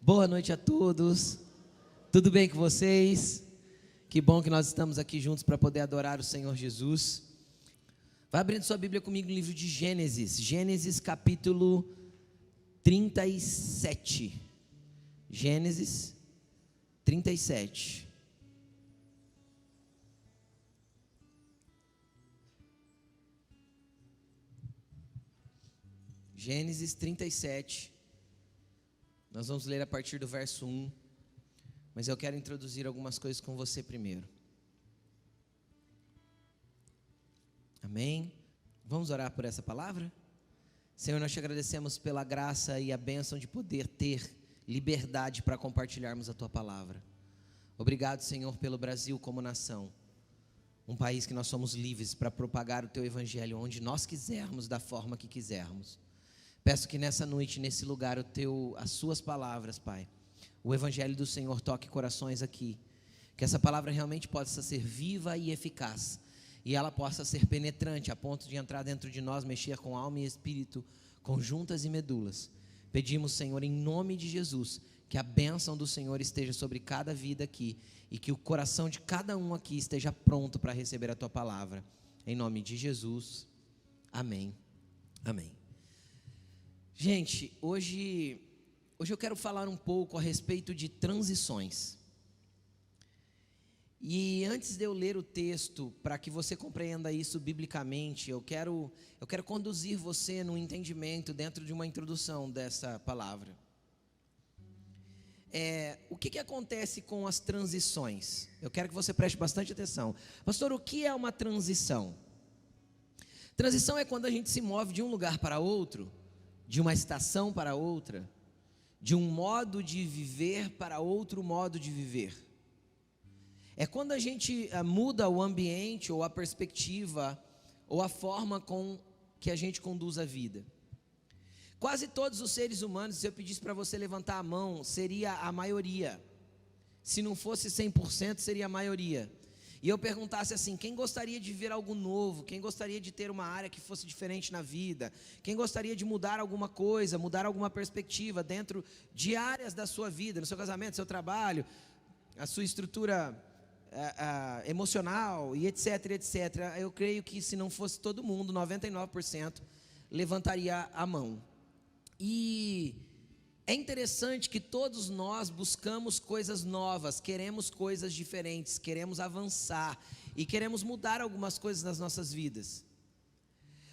Boa noite a todos, tudo bem com vocês? Que bom que nós estamos aqui juntos para poder adorar o Senhor Jesus. Vai abrindo sua Bíblia comigo no livro de Gênesis, Gênesis capítulo 37. Gênesis 37. Gênesis 37. Nós vamos ler a partir do verso 1, mas eu quero introduzir algumas coisas com você primeiro. Amém? Vamos orar por essa palavra? Senhor, nós te agradecemos pela graça e a bênção de poder ter liberdade para compartilharmos a tua palavra. Obrigado, Senhor, pelo Brasil como nação, um país que nós somos livres para propagar o teu evangelho onde nós quisermos, da forma que quisermos. Peço que nessa noite, nesse lugar, as suas palavras, Pai, o evangelho do Senhor toque corações aqui, que essa palavra realmente possa ser viva e eficaz, e ela possa ser penetrante a ponto de entrar dentro de nós, mexer com alma e espírito, com juntas e medulas. Pedimos, Senhor, em nome de Jesus, que a bênção do Senhor esteja sobre cada vida aqui, e que o coração de cada um aqui esteja pronto para receber a tua palavra, em nome de Jesus, amém, amém. Gente, hoje eu quero falar um pouco a respeito de transições. E antes de eu ler o texto, para que você compreenda isso biblicamente, eu quero conduzir você no entendimento dentro de uma introdução dessa palavra. O que acontece com as transições? Eu quero que você preste bastante atenção. Pastor, o que é uma transição? Transição é quando a gente se move de um lugar para outro, de uma estação para outra, de um modo de viver para outro modo de viver. É quando a gente muda o ambiente, ou a perspectiva, ou a forma com que a gente conduz a vida. Quase todos os seres humanos, se eu pedisse para você levantar a mão, seria a maioria. Se não fosse 100%, seria a maioria. E eu perguntasse assim, quem gostaria de ver algo novo? Quem gostaria de ter uma área que fosse diferente na vida? Quem gostaria de mudar alguma coisa, mudar alguma perspectiva dentro de áreas da sua vida, no seu casamento, seu trabalho, a sua estrutura emocional e etc, etc. Eu creio que se não fosse todo mundo, 99% levantaria a mão. E é interessante que todos nós buscamos coisas novas, queremos coisas diferentes, queremos avançar e queremos mudar algumas coisas nas nossas vidas.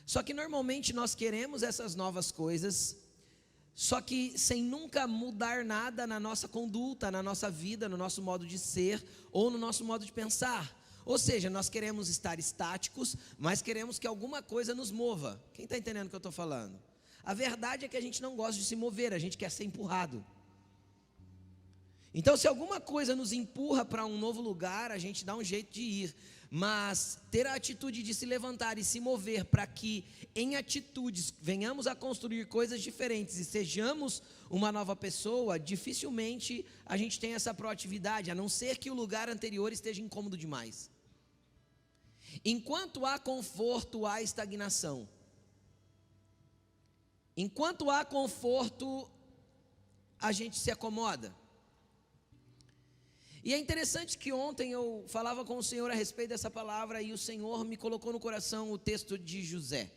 Só que normalmente nós queremos essas novas coisas, só que sem nunca mudar nada na nossa conduta, na nossa vida, no nosso modo de ser ou no nosso modo de pensar. Ou seja, nós queremos estar estáticos, mas queremos que alguma coisa nos mova. Quem está entendendo o que eu estou falando? A verdade é que a gente não gosta de se mover, a gente quer ser empurrado. Então, se alguma coisa nos empurra para um novo lugar, a gente dá um jeito de ir. Mas ter a atitude de se levantar e se mover para que em atitudes venhamos a construir coisas diferentes e sejamos uma nova pessoa, dificilmente a gente tem essa proatividade, a não ser que o lugar anterior esteja incômodo demais. Enquanto há conforto, há estagnação. Enquanto há conforto, a gente se acomoda. E é interessante que ontem eu falava com o Senhor a respeito dessa palavra e o Senhor me colocou no coração o texto de José.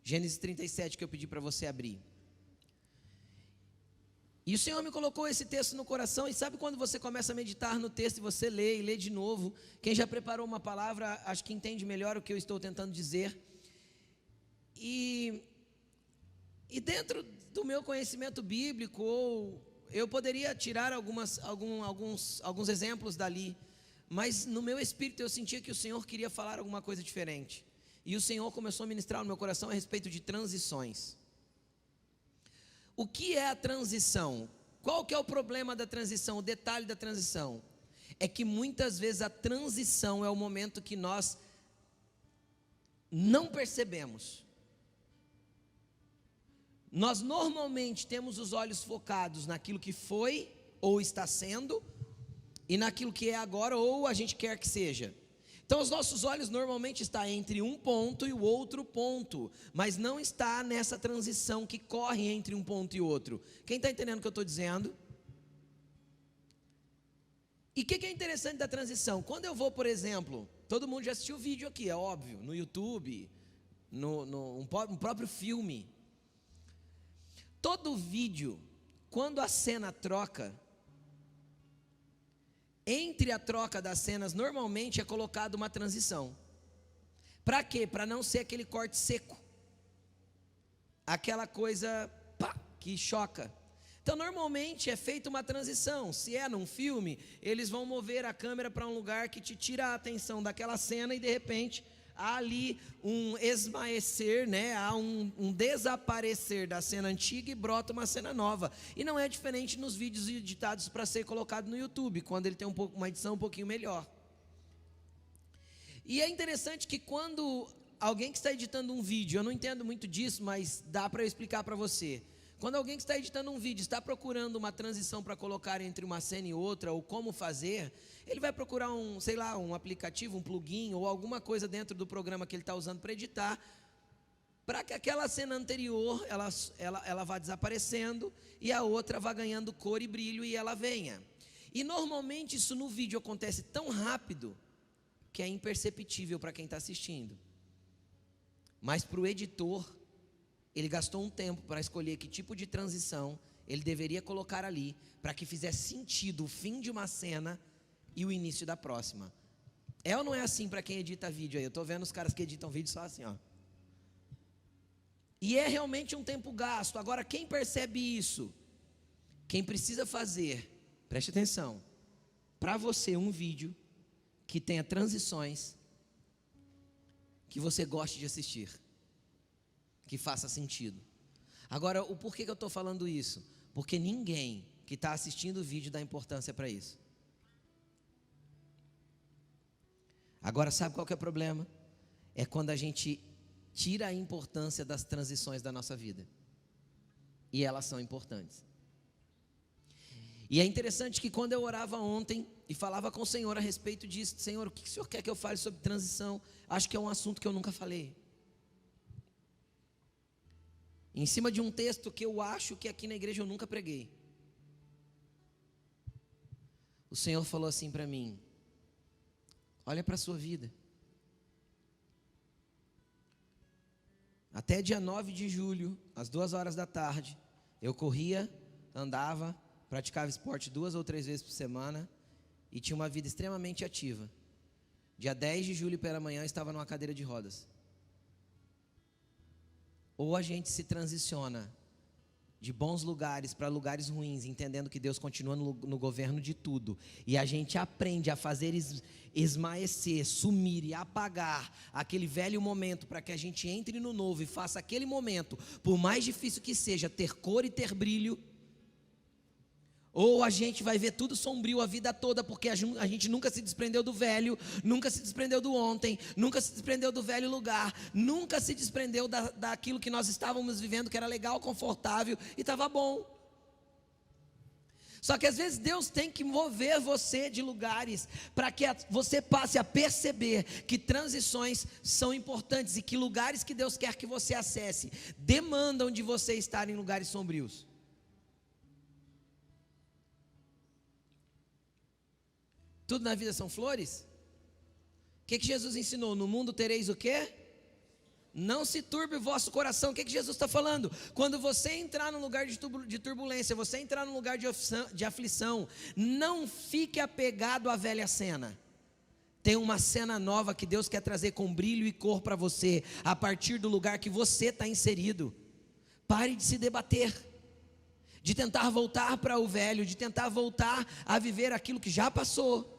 Gênesis 37, que eu pedi para você abrir. E o Senhor me colocou esse texto no coração, e sabe quando você começa a meditar no texto e você lê e lê de novo? Quem já preparou uma palavra, acho que entende melhor o que eu estou tentando dizer. E dentro do meu conhecimento bíblico, eu poderia tirar alguns exemplos dali, mas no meu espírito eu sentia que o Senhor queria falar alguma coisa diferente. E o Senhor começou a ministrar no meu coração a respeito de transições. O que é a transição? Qual que é o problema da transição? O detalhe da transição é que muitas vezes a transição é o momento que nós não percebemos. Nós normalmente temos os olhos focados naquilo que foi ou está sendo e naquilo que é agora ou a gente quer que seja. Então os nossos olhos normalmente estão entre um ponto e o outro ponto, mas não está nessa transição que corre entre um ponto e outro. Quem está entendendo o que eu estou dizendo? E o que é interessante da transição? Quando eu vou, por exemplo, todo mundo já assistiu o vídeo aqui, é óbvio, no YouTube, no próprio filme. Todo vídeo, quando a cena troca, entre a troca das cenas, normalmente é colocada uma transição. Para quê? Para não ser aquele corte seco. Aquela coisa que choca. Então, normalmente é feita uma transição. Se é num filme, eles vão mover a câmera para um lugar que te tira a atenção daquela cena e de repente há ali um esmaecer, né? Há um desaparecer da cena antiga e brota uma cena nova. E não é diferente nos vídeos editados para ser colocado no YouTube, quando ele tem uma edição um pouquinho melhor. E é interessante que quando alguém que está editando um vídeo, eu não entendo muito disso, mas dá para eu explicar para você. Quando alguém que está editando um vídeo está procurando uma transição para colocar entre uma cena e outra, ou como fazer, ele vai procurar um aplicativo, um plugin, ou alguma coisa dentro do programa que ele está usando para editar, para que aquela cena anterior, ela vá desaparecendo, e a outra vá ganhando cor e brilho, e ela venha. E normalmente isso no vídeo acontece tão rápido, que é imperceptível para quem está assistindo. Mas para o editor, ele gastou um tempo para escolher que tipo de transição ele deveria colocar ali, para que fizesse sentido o fim de uma cena e o início da próxima. É ou não é assim para quem edita vídeo aí? Eu estou vendo os caras que editam vídeo só assim, ó. E é realmente um tempo gasto. Agora, quem percebe isso? Quem precisa fazer, preste atenção, para você um vídeo que tenha transições que você goste de assistir, que faça sentido. Agora, o porquê que eu estou falando isso? Porque ninguém que está assistindo o vídeo dá importância para isso. Agora, sabe qual que é o problema? É quando a gente tira a importância das transições da nossa vida. E elas são importantes. E é interessante que quando eu orava ontem e falava com o Senhor a respeito disso, Senhor, o que o Senhor quer que eu fale sobre transição? Acho que é um assunto que eu nunca falei. Em cima de um texto que eu acho que aqui na igreja eu nunca preguei. O Senhor falou assim para mim: olha para a sua vida. Até dia 9 de julho, às 2 horas da tarde, eu corria, andava, praticava esporte 2 ou 3 vezes por semana e tinha uma vida extremamente ativa. Dia 10 de julho pela manhã eu estava numa cadeira de rodas. Ou a gente se transiciona de bons lugares para lugares ruins, entendendo que Deus continua no governo de tudo, e a gente aprende a fazer esmaecer, sumir e apagar aquele velho momento, para que a gente entre no novo e faça aquele momento, por mais difícil que seja, ter cor e ter brilho. Ou a gente vai ver tudo sombrio a vida toda, porque a gente nunca se desprendeu do velho, nunca se desprendeu do ontem, nunca se desprendeu do velho lugar, nunca se desprendeu daquilo que nós estávamos vivendo, que era legal, confortável e estava bom. Só que às vezes Deus tem que mover você de lugares, para que você passe a perceber que transições são importantes, e que lugares que Deus quer que você acesse demandam de você estar em lugares sombrios. Tudo na vida são flores? O que Jesus ensinou? No mundo tereis o quê? Não se turbe o vosso coração. O que Jesus está falando? Quando você entrar num lugar de turbulência, você entrar num lugar de aflição, não fique apegado à velha cena. Tem uma cena nova que Deus quer trazer com brilho e cor para você, a partir do lugar que você está inserido. Pare de se debater, de tentar voltar para o velho, de tentar voltar a viver aquilo que já passou.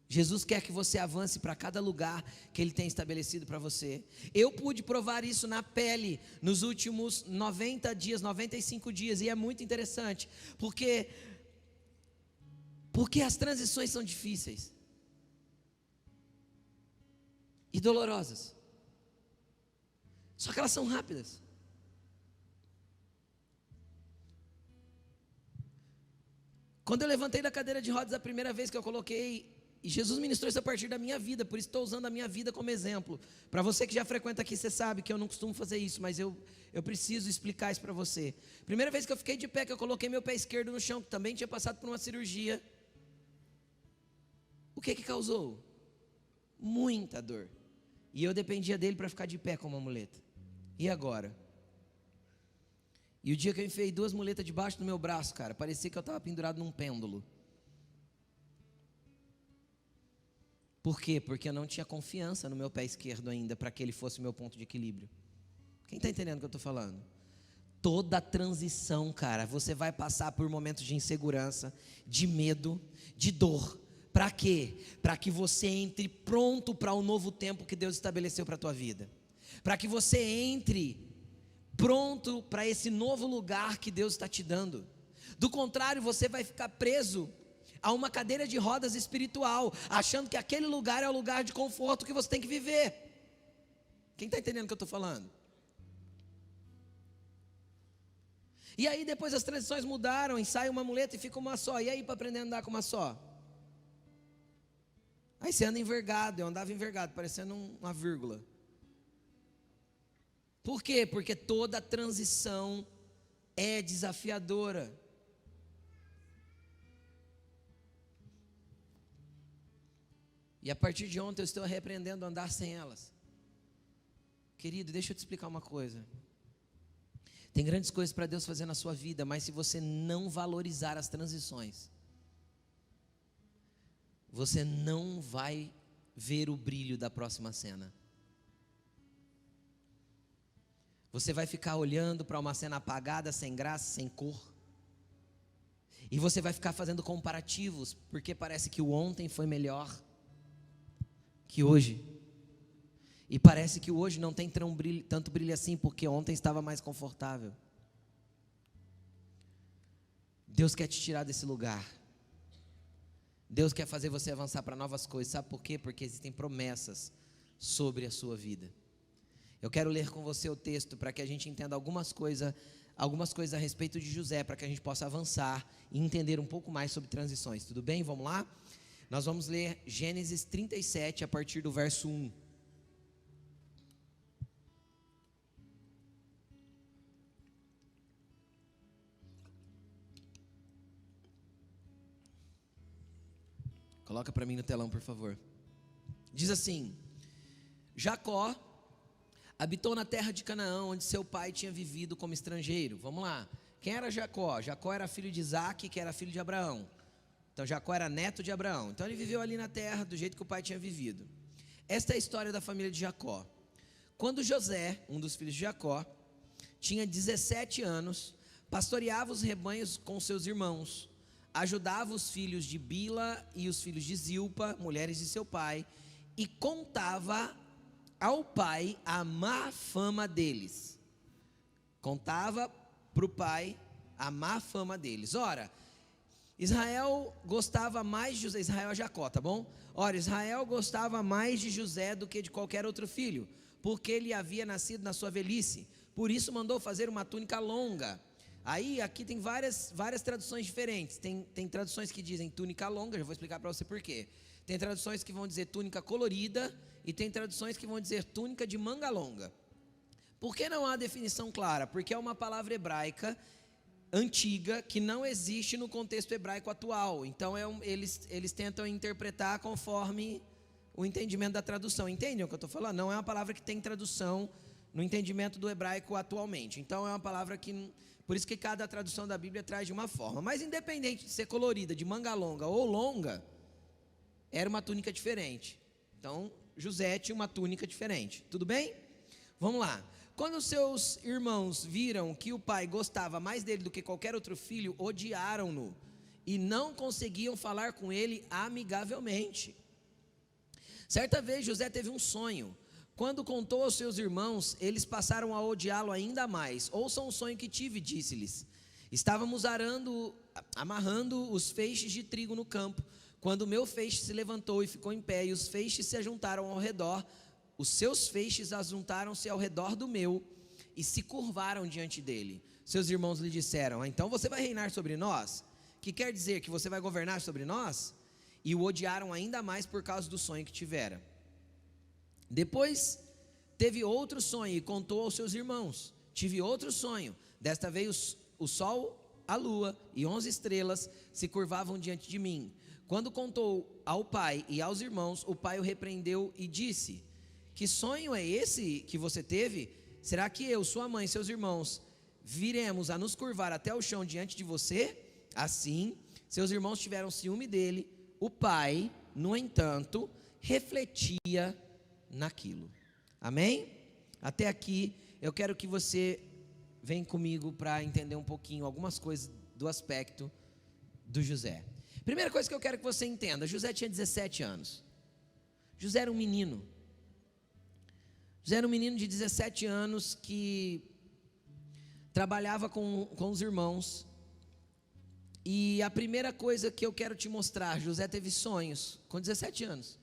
Jesus quer que você avance para cada lugar que Ele tem estabelecido para você. Eu pude provar isso na pele nos últimos 90 dias, 95 dias, e é muito interessante, porque as transições são difíceis e dolorosas, só que elas são rápidas. Quando eu levantei da cadeira de rodas a primeira vez que eu coloquei Jesus ministrou isso a partir da minha vida, por isso estou usando a minha vida como exemplo. Para você que já frequenta aqui, você sabe que eu não costumo fazer isso, mas eu preciso explicar isso para você. Primeira vez que eu fiquei de pé, que eu coloquei meu pé esquerdo no chão, que também tinha passado por uma cirurgia, o que causou? Muita dor. E eu dependia dele para ficar de pé com uma muleta. E agora? E o dia que eu enfiei 2 muletas debaixo do meu braço, cara, parecia que eu estava pendurado num pêndulo. Por quê? Porque eu não tinha confiança no meu pé esquerdo ainda, para que ele fosse o meu ponto de equilíbrio. Quem está entendendo o que eu estou falando? Toda transição, cara, você vai passar por momentos de insegurança, de medo, de dor. Para quê? Para que você entre pronto para o novo tempo que Deus estabeleceu para a tua vida. Para que você entre pronto para esse novo lugar que Deus está te dando. Do contrário, você vai ficar preso a uma cadeira de rodas espiritual, achando que aquele lugar é o lugar de conforto que você tem que viver. Quem está entendendo o que eu estou falando? E aí depois as transições mudaram, e sai uma muleta e fica uma só. E aí para aprender a andar com uma só? Aí você anda envergado. Eu andava envergado, parecendo uma vírgula. Por quê? Porque toda transição é desafiadora. E a partir de ontem eu estou reaprendendo a andar sem elas. Querido, deixa eu te explicar uma coisa. Tem grandes coisas para Deus fazer na sua vida, mas se você não valorizar as transições, você não vai ver o brilho da próxima cena. Você vai ficar olhando para uma cena apagada, sem graça, sem cor. E você vai ficar fazendo comparativos, porque parece que o ontem foi melhor que hoje. E parece que o hoje não tem tanto brilho assim, porque ontem estava mais confortável. Deus quer te tirar desse lugar. Deus quer fazer você avançar para novas coisas. Sabe por quê? Porque existem promessas sobre a sua vida. Eu quero ler com você o texto para que a gente entenda algumas coisas a respeito de José, para que a gente possa avançar e entender um pouco mais sobre transições. Tudo bem? Vamos lá? Nós vamos ler Gênesis 37 a partir do verso 1. Coloca para mim no telão, por favor. Diz assim: Jacó habitou na terra de Canaã, onde seu pai tinha vivido como estrangeiro. Vamos lá. Quem era Jacó? Jacó era filho de Isaac, que era filho de Abraão. Então Jacó era neto de Abraão. Então ele viveu ali na terra do jeito que o pai tinha vivido. Esta é a história da família de Jacó. Quando José, um dos filhos de Jacó, tinha 17 anos, pastoreava os rebanhos com seus irmãos, ajudava os filhos de Bila e os filhos de Zilpa, mulheres de seu pai, e contava ao pai a má fama deles. Contava para o pai a má fama deles. Ora, Israel gostava mais de José. Israel é Jacó, tá bom? Ora, Israel gostava mais de José do que de qualquer outro filho, porque ele havia nascido na sua velhice. Por isso mandou fazer uma túnica longa. Aí, aqui tem várias traduções diferentes. Tem traduções que dizem túnica longa, já vou explicar para você por quê. Tem traduções que vão dizer túnica colorida, e tem traduções que vão dizer túnica de manga longa. Por que não há definição clara? Porque é uma palavra hebraica antiga que não existe no contexto hebraico atual. Então eles tentam interpretar conforme o entendimento da tradução. Entendem o que eu estou falando? Não é uma palavra que tem tradução no entendimento do hebraico atualmente. Então é uma palavra que... Por isso que cada tradução da Bíblia traz de uma forma. Mas independente de ser colorida, de manga longa ou longa, era uma túnica diferente. Então José tinha uma túnica diferente. Tudo bem? Vamos lá. Quando seus irmãos viram que o pai gostava mais dele do que qualquer outro filho, odiaram-no e não conseguiam falar com ele amigavelmente. Certa vez José teve um sonho. Quando contou aos seus irmãos, eles passaram a odiá-lo ainda mais. Ouçam o sonho que tive, disse-lhes. Estávamos amarrando os feixes de trigo no campo, quando o meu feixe se levantou e ficou em pé, e os feixes se ajuntaram ao redor. Os seus feixes ajuntaram-se ao redor do meu e se curvaram diante dele. Seus irmãos lhe disseram: então você vai reinar sobre nós? Que quer dizer que você vai governar sobre nós? e o odiaram ainda mais por causa do sonho que tivera. Depois teve outro sonho e contou aos seus irmãos: tive outro sonho, desta vez o sol, a lua e 11 estrelas se curvavam diante de mim. Quando contou ao pai e aos irmãos, o pai o repreendeu e disse: que sonho é esse que você teve? Será que eu, sua mãe e seus irmãos viremos a nos curvar até o chão diante de você? Assim, seus irmãos tiveram ciúme dele. O pai, no entanto, refletia naquilo. Amém? Até aqui, eu quero que você venha comigo para entender um pouquinho algumas coisas do aspecto do José. Primeira coisa que eu quero que você entenda: José tinha 17 anos. José era um menino. José era um menino de 17 anos que trabalhava com os irmãos. E a primeira coisa que eu quero te mostrar: José teve sonhos com 17 anos.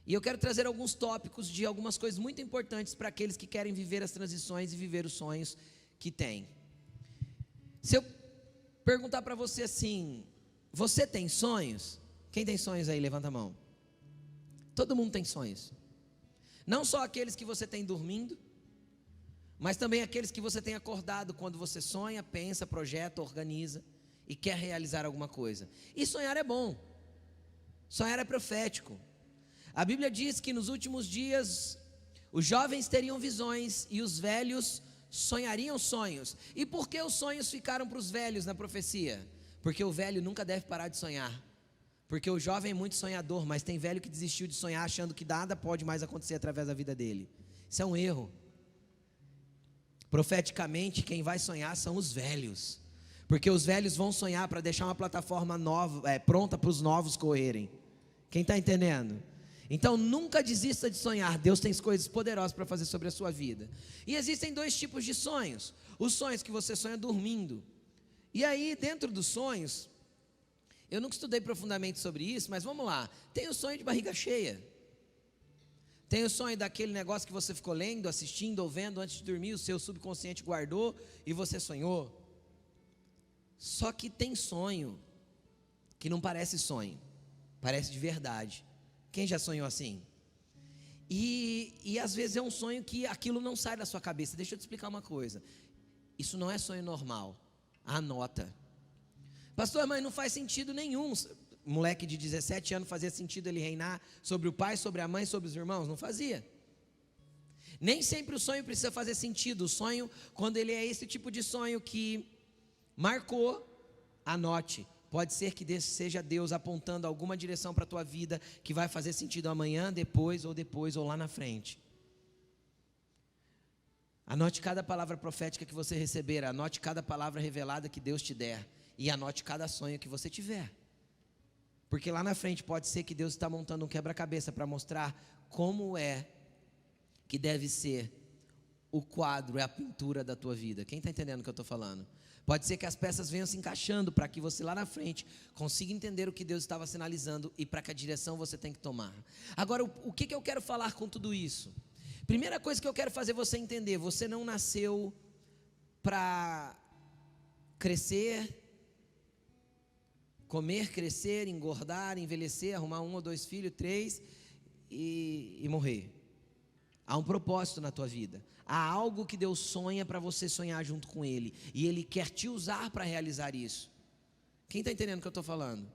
E eu quero trazer alguns tópicos de algumas coisas muito importantes para aqueles que querem viver as transições e viver os sonhos que têm. Se eu perguntar para você assim: você tem sonhos? Quem tem sonhos aí? Levanta a mão. Todo mundo tem sonhos. Não só aqueles que você tem dormindo, mas também aqueles que você tem acordado, quando você sonha, pensa, projeta, organiza e quer realizar alguma coisa. E sonhar é bom. Sonhar é profético. A Bíblia diz que nos últimos dias os jovens teriam visões e os velhos sonhariam sonhos. E por que os sonhos ficaram para os velhos na profecia? Porque o velho nunca deve parar de sonhar. Porque o jovem é muito sonhador, mas tem velho que desistiu de sonhar achando que nada pode mais acontecer através da vida dele. Isso é um erro. Profeticamente, quem vai sonhar são os velhos. Porque os velhos vão sonhar para deixar uma plataforma nova, pronta para os novos correrem. Quem está entendendo? Então nunca desista de sonhar. Deus tem coisas poderosas para fazer sobre a sua vida. E existem dois tipos de sonhos: os sonhos que você sonha dormindo. E aí, dentro dos sonhos, eu nunca estudei profundamente sobre isso, mas vamos lá. Tem o sonho de barriga cheia. Tem o sonho daquele negócio que você ficou lendo, assistindo ou vendo antes de dormir, o seu subconsciente guardou e você sonhou. Só que tem sonho que não parece sonho, parece de verdade. Quem já sonhou assim? E às vezes é um sonho que aquilo não sai da sua cabeça. Deixa eu te explicar uma coisa: isso não é sonho normal. Anota. Pastor, mas não faz sentido nenhum. Moleque de 17 anos fazia sentido ele reinar sobre o pai, sobre a mãe, sobre os irmãos? Não fazia. Nem sempre o sonho precisa fazer sentido. O sonho, quando ele é esse tipo de sonho que marcou, anote. Pode ser que seja Deus apontando alguma direção para a tua vida que vai fazer sentido amanhã, depois ou lá na frente. Anote cada palavra profética que você receber, anote cada palavra revelada que Deus te der, e anote cada sonho que você tiver. Porque lá na frente pode ser que Deus está montando um quebra-cabeça para mostrar como é que deve ser o quadro, a pintura da tua vida. Quem está entendendo o que eu estou falando? Pode ser que as peças venham se encaixando para que você lá na frente consiga entender o que Deus estava sinalizando e para que a direção você tem que tomar. Agora, o que eu quero falar com tudo isso? Primeira coisa que eu quero fazer você entender: você não nasceu para crescer, comer, crescer, engordar, envelhecer, arrumar 1 ou 2 filhos, 3 e morrer. Há um propósito na tua vida. Há algo que Deus sonha para você sonhar junto com Ele, e Ele quer te usar para realizar isso. Quem está entendendo o que eu estou falando?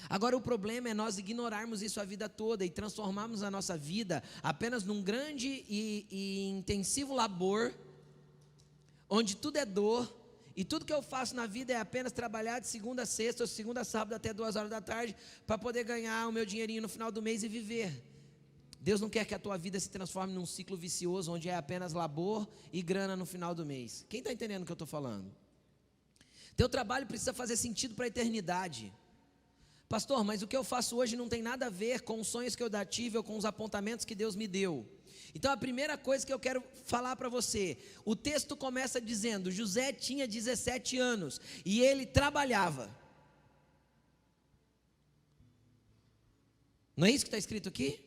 Agora, o problema é nós ignorarmos isso a vida toda e transformarmos a nossa vida apenas num grande e intensivo labor, onde tudo é dor, e tudo que eu faço na vida é apenas trabalhar de segunda a sexta, ou segunda a sábado até 2 horas da tarde, para poder ganhar o meu dinheirinho no final do mês e viver. Deus não quer que a tua vida se transforme num ciclo vicioso, onde é apenas labor e grana no final do mês. Quem está entendendo o que eu estou falando? Teu trabalho precisa fazer sentido para a eternidade. Pastor, mas o que eu faço hoje não tem nada a ver com os sonhos que eu já tive ou com os apontamentos que Deus me deu. Então a primeira coisa que eu quero falar para você: o texto começa dizendo, José tinha 17 anos e ele trabalhava. Não é isso que está escrito aqui?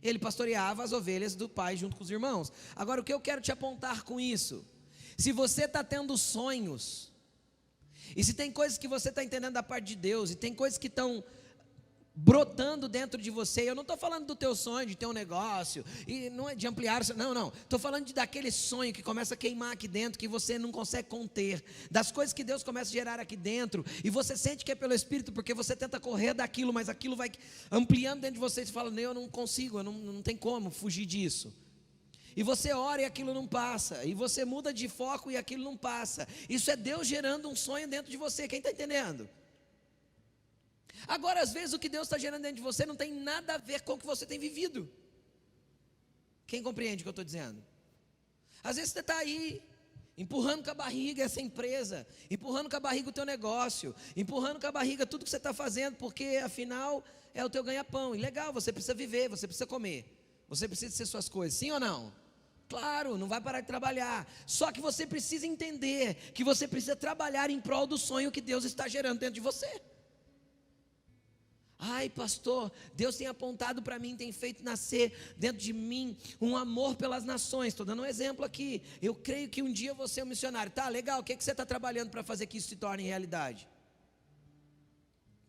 Ele pastoreava as ovelhas do pai junto com os irmãos. Agora, o que eu quero te apontar com isso? Se você está tendo sonhos, e se tem coisas que você está entendendo da parte de Deus, e tem coisas que estão brotando dentro de você. Eu não estou falando do teu sonho de ter um negócio, e não é de ampliar, não, estou falando daquele sonho que começa a queimar aqui dentro, que você não consegue conter, das coisas que Deus começa a gerar aqui dentro, e você sente que é pelo Espírito, porque você tenta correr daquilo, mas aquilo vai ampliando dentro de você, e você fala, eu não consigo, não tem como fugir disso. E você ora e aquilo não passa, e você muda de foco e aquilo não passa. Isso é Deus gerando um sonho dentro de você, quem está entendendo? Agora, às vezes, o que Deus está gerando dentro de você não tem nada a ver com o que você tem vivido. Quem compreende o que eu estou dizendo? Às vezes você está aí, empurrando com a barriga essa empresa, empurrando com a barriga o teu negócio, empurrando com a barriga tudo que você está fazendo, porque afinal é o teu ganha-pão. E legal, você precisa viver, você precisa comer, você precisa ser suas coisas, sim ou não? Claro, não vai parar de trabalhar. Só que você precisa entender que você precisa trabalhar em prol do sonho que Deus está gerando dentro de você. Ai, pastor, Deus tem apontado para mim, tem feito nascer dentro de mim um amor pelas nações. Estou dando um exemplo aqui. Eu creio que um dia eu vou ser um missionário. Tá, legal, o que você está trabalhando para fazer que isso se torne realidade?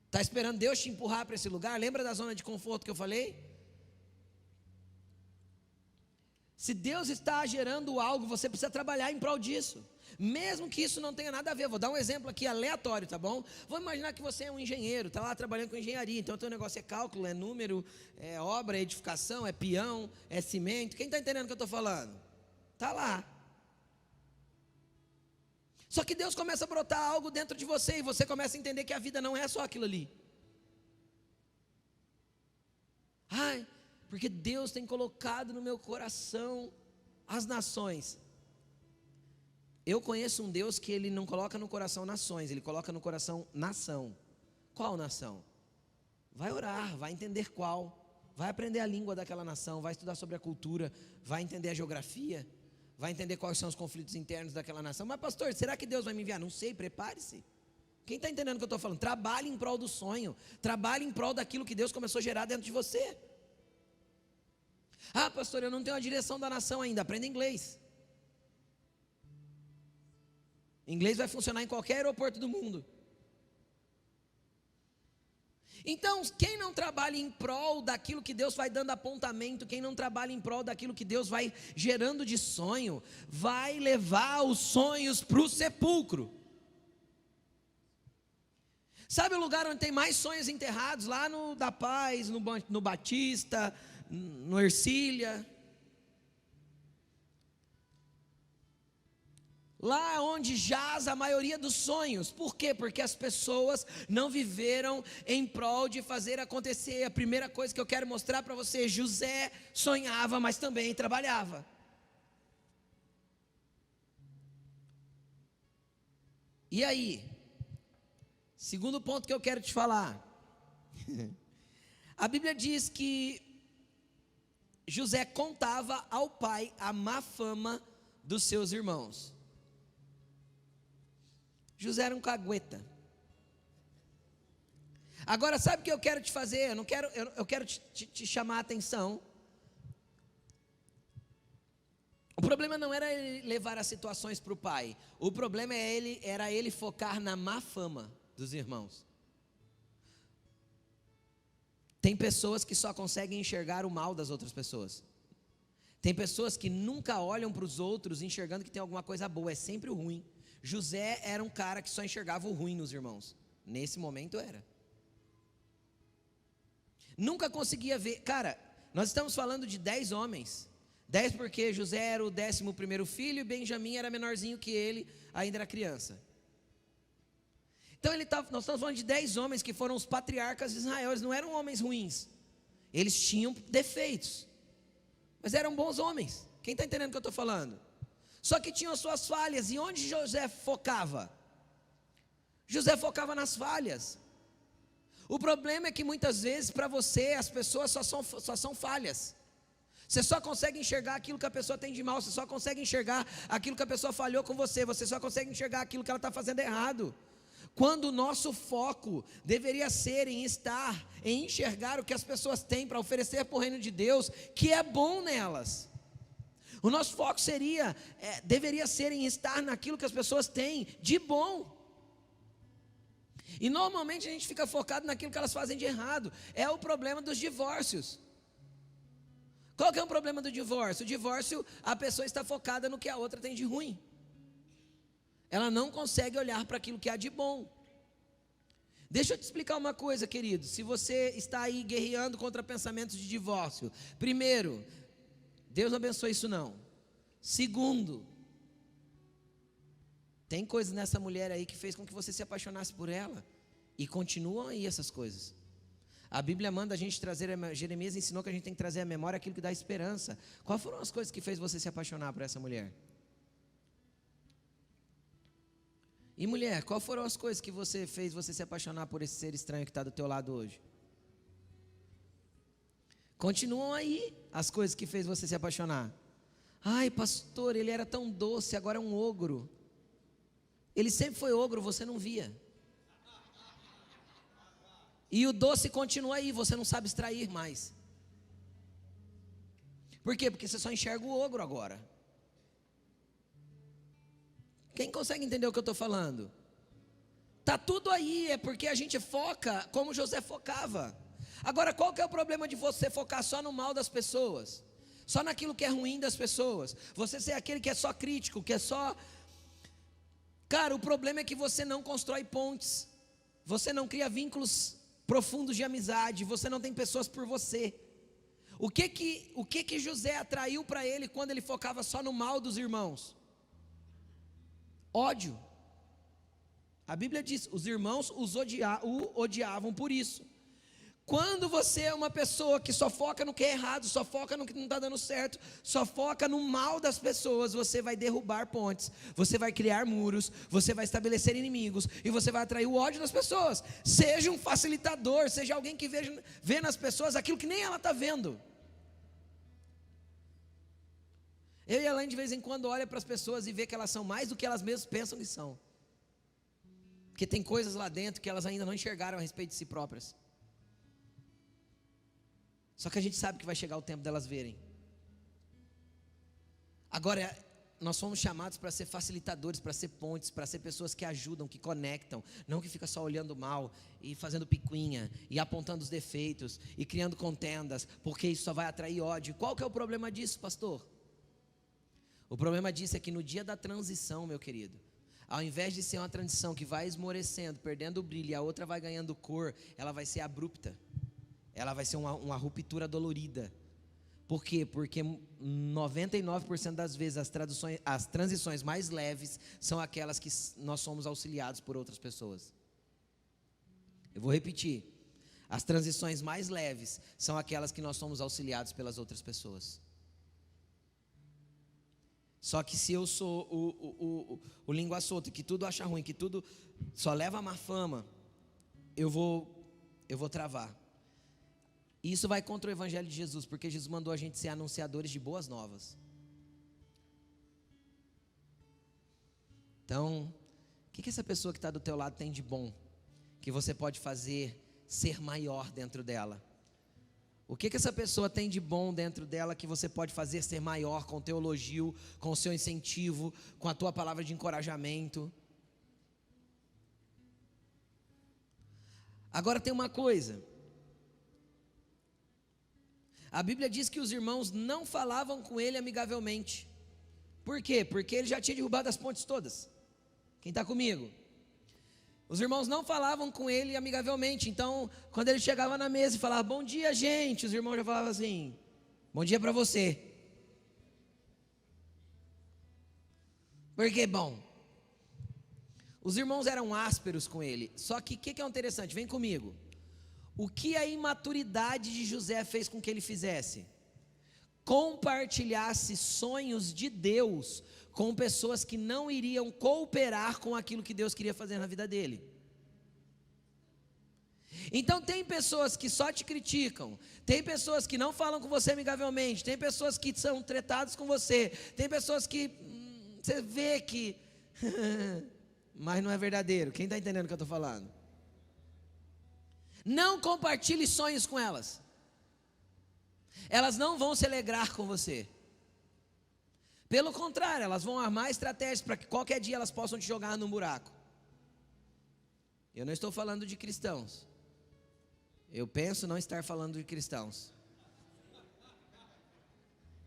Está esperando Deus te empurrar para esse lugar? Lembra da zona de conforto que eu falei? Se Deus está gerando algo, você precisa trabalhar em prol disso. Mesmo que isso não tenha nada a ver. Vou dar um exemplo aqui aleatório, tá bom? Vamos imaginar que você é um engenheiro, está lá trabalhando com engenharia. Então o teu negócio é cálculo, é número, é obra, é edificação, é peão, é cimento. Quem está entendendo o que eu estou falando? Está lá. Só que Deus começa a brotar algo dentro de você, e você começa a entender que a vida não é só aquilo ali. Ai, porque Deus tem colocado no meu coração as nações. Eu conheço um Deus que Ele não coloca no coração nações, Ele coloca no coração nação. Qual nação? Vai orar, vai entender qual, vai aprender a língua daquela nação, vai estudar sobre a cultura, vai entender a geografia, vai entender quais são os conflitos internos daquela nação. Mas pastor, será que Deus vai me enviar? Não sei, prepare-se. Quem está entendendo o que eu estou falando? Trabalhe em prol do sonho, trabalhe em prol daquilo que Deus começou a gerar dentro de você. Ah, pastor, eu não tenho a direção da nação ainda, aprenda inglês. Inglês vai funcionar em qualquer aeroporto do mundo. Então, quem não trabalha em prol daquilo que Deus vai dando apontamento, quem não trabalha em prol daquilo que Deus vai gerando de sonho, vai levar os sonhos para o sepulcro. Sabe o lugar onde tem mais sonhos enterrados? Lá no Da Paz, no Batista, no Ercília. Lá onde jaz a maioria dos sonhos. Por quê? Porque as pessoas não viveram em prol de fazer acontecer. A primeira coisa que eu quero mostrar para você: José sonhava, mas também trabalhava. E aí? Segundo ponto que eu quero te falar. A Bíblia diz que José contava ao pai a má fama dos seus irmãos. José era um cagueta. Agora, sabe o que eu quero te fazer? Eu quero te chamar a atenção. O problema não era ele levar as situações para o pai. O problema era ele focar na má fama dos irmãos. Tem pessoas que só conseguem enxergar o mal das outras pessoas. Tem pessoas que nunca olham para os outros enxergando que tem alguma coisa boa, é sempre o ruim. José era um cara que só enxergava o ruim nos irmãos. Nesse momento era. Nunca conseguia ver. Cara, nós estamos falando de 10 homens. 10 porque José era o 11º filho e Benjamim era menorzinho que ele, ainda era criança. Então nós estamos falando de 10 homens que foram os patriarcas de Israel. Eles não eram homens ruins. Eles tinham defeitos, mas eram bons homens. Quem está entendendo o que eu estou falando? Só que tinham as suas falhas. E onde José focava? José focava nas falhas. O problema é que muitas vezes para você as pessoas só são falhas. Você só consegue enxergar aquilo que a pessoa tem de mal. Você só consegue enxergar aquilo que a pessoa falhou com você. Você só consegue enxergar aquilo que ela está fazendo errado. Quando o nosso foco deveria ser em enxergar o que as pessoas têm para oferecer para o reino de Deus, que é bom nelas. O nosso foco deveria ser em estar naquilo que as pessoas têm de bom. E normalmente a gente fica focado naquilo que elas fazem de errado. É o problema dos divórcios. Qual que é o problema do divórcio? O divórcio, a pessoa está focada no que a outra tem de ruim. Ela não consegue olhar para aquilo que há de bom. Deixa eu te explicar uma coisa, querido. Se você está aí guerreando contra pensamentos de divórcio, primeiro, Deus não abençoe isso não. Segundo, tem coisas nessa mulher aí que fez com que você se apaixonasse por ela. E continuam aí essas coisas. A Bíblia manda a gente trazer, Jeremias ensinou que a gente tem que trazer à memória aquilo que dá esperança. Quais foram as coisas que fez você se apaixonar por essa mulher? E mulher, quais foram as coisas que fez você se apaixonar por esse ser estranho que está do teu lado hoje? Continuam aí as coisas que fez você se apaixonar. Ai, pastor, ele era tão doce, agora é um ogro. Ele sempre foi ogro, você não via. E o doce continua aí, você não sabe extrair mais. Por quê? Porque você só enxerga o ogro agora. Quem consegue entender o que eu estou falando? Está tudo aí, é porque a gente foca como José focava. Agora, qual que é o problema de você focar só no mal das pessoas? Só naquilo que é ruim das pessoas? Você ser aquele que é só crítico, que é só... Cara, o problema é que você não constrói pontes. Você não cria vínculos profundos de amizade. Você não tem pessoas por você. O que José atraiu para ele quando ele focava só no mal dos irmãos? Ódio. A Bíblia diz, os irmãos o odiavam por isso. Quando você é uma pessoa que só foca no que é errado, só foca no que não está dando certo, só foca no mal das pessoas, você vai derrubar pontes, você vai criar muros, você vai estabelecer inimigos e você vai atrair o ódio das pessoas. Seja um facilitador, seja alguém que vê nas pessoas aquilo que nem ela está vendo. Eu e a Elaine de vez em quando olha para as pessoas e vê que elas são mais do que elas mesmas pensam que são. Porque tem coisas lá dentro que elas ainda não enxergaram a respeito de si próprias. Só que a gente sabe que vai chegar o tempo delas verem. Agora, nós somos chamados para ser facilitadores, para ser pontes, para ser pessoas que ajudam, que conectam. Não que fica só olhando mal e fazendo picuinha e apontando os defeitos e criando contendas, porque isso só vai atrair ódio. Qual que é o problema disso, pastor? O problema disso é que no dia da transição, meu querido, ao invés de ser uma transição que vai esmorecendo, perdendo o brilho, e a outra vai ganhando cor, ela vai ser abrupta. Ela vai ser uma ruptura dolorida. Por quê? Porque 99% das vezes as transições mais leves são aquelas que nós somos auxiliados por outras pessoas. Eu vou repetir. As transições mais leves são aquelas que nós somos auxiliados pelas outras pessoas. Só que se eu sou o língua solta, que tudo acha ruim, que tudo só leva a má fama, eu vou travar. E isso vai contra o Evangelho de Jesus, porque Jesus mandou a gente ser anunciadores de boas novas. Então, o que essa pessoa que está do teu lado tem de bom, que você pode fazer ser maior dentro dela? O que essa pessoa tem de bom dentro dela que você pode fazer ser maior com o teu elogio, com o seu incentivo, com a tua palavra de encorajamento? Agora tem uma coisa. A Bíblia diz que os irmãos não falavam com ele amigavelmente. Por quê? Porque ele já tinha derrubado as pontes todas. Quem está comigo? Os irmãos não falavam com ele amigavelmente. Então, quando ele chegava na mesa e falava, bom dia, gente, os irmãos já falavam assim, bom dia para você. Por que bom? Os irmãos eram ásperos com ele. Só que o que é interessante? Vem comigo. O que a imaturidade de José fez com que ele fizesse? Compartilhasse sonhos de Deus com pessoas que não iriam cooperar com aquilo que Deus queria fazer na vida dele. Então tem pessoas que só te criticam, tem pessoas que não falam com você amigavelmente, tem pessoas que são tretadas com você, tem pessoas que você vê que mas não é verdadeiro. Quem está entendendo o que eu estou falando? Não compartilhe sonhos com elas. Elas não vão se alegrar com você. Pelo contrário, elas vão armar estratégias para que qualquer dia elas possam te jogar num buraco. Eu não estou falando de cristãos. Eu penso não estar falando de cristãos.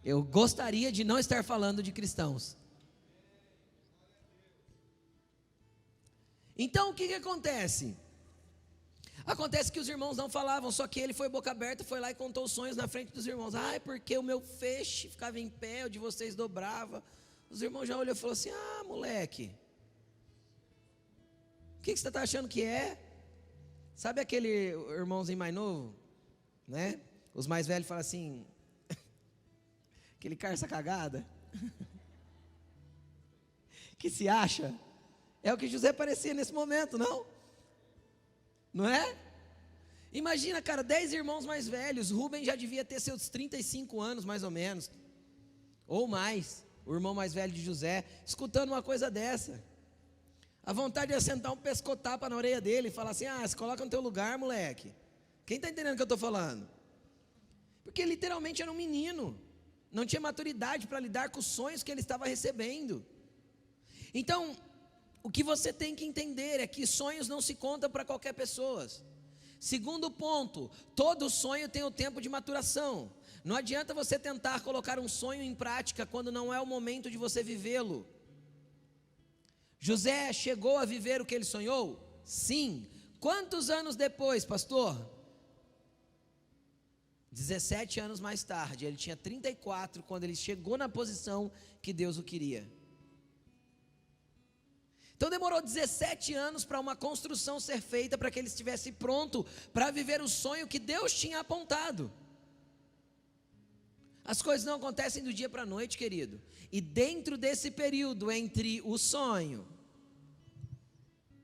Eu gostaria de não estar falando de cristãos. Então o que acontece? Acontece que os irmãos não falavam, só que ele foi boca aberta, foi lá e contou os sonhos na frente dos irmãos. Ai, porque o meu feixe ficava em pé, o de vocês dobrava. Os irmãos já olhou e falou assim: ah, moleque, o que você está achando que é? Sabe aquele irmãozinho mais novo, né? Os mais velhos falam assim, aquele carça cagada, que se acha, é o que José parecia nesse momento, não? Não é? Imagina, cara, 10 irmãos mais velhos. Rubem já devia ter seus 35 anos, mais ou menos, ou mais, o irmão mais velho de José, escutando uma coisa dessa. A vontade é sentar um pescotapa na orelha dele e falar assim: ah, se coloca no teu lugar, moleque. Quem está entendendo o que eu estou falando? Porque literalmente era um menino, não tinha maturidade para lidar com os sonhos que ele estava recebendo. Então, o que você tem que entender é que sonhos não se contam para qualquer pessoa. Segundo ponto, todo sonho tem o tempo de maturação. Não adianta você tentar colocar um sonho em prática quando não é o momento de você vivê-lo. José chegou a viver o que ele sonhou? Sim. Quantos anos depois, pastor? 17 anos mais tarde. Ele tinha 34 quando ele chegou na posição que Deus o queria. Então demorou 17 anos para uma construção ser feita, para que ele estivesse pronto para viver o sonho que Deus tinha apontado. As coisas não acontecem do dia para a noite, querido. E dentro desse período entre o sonho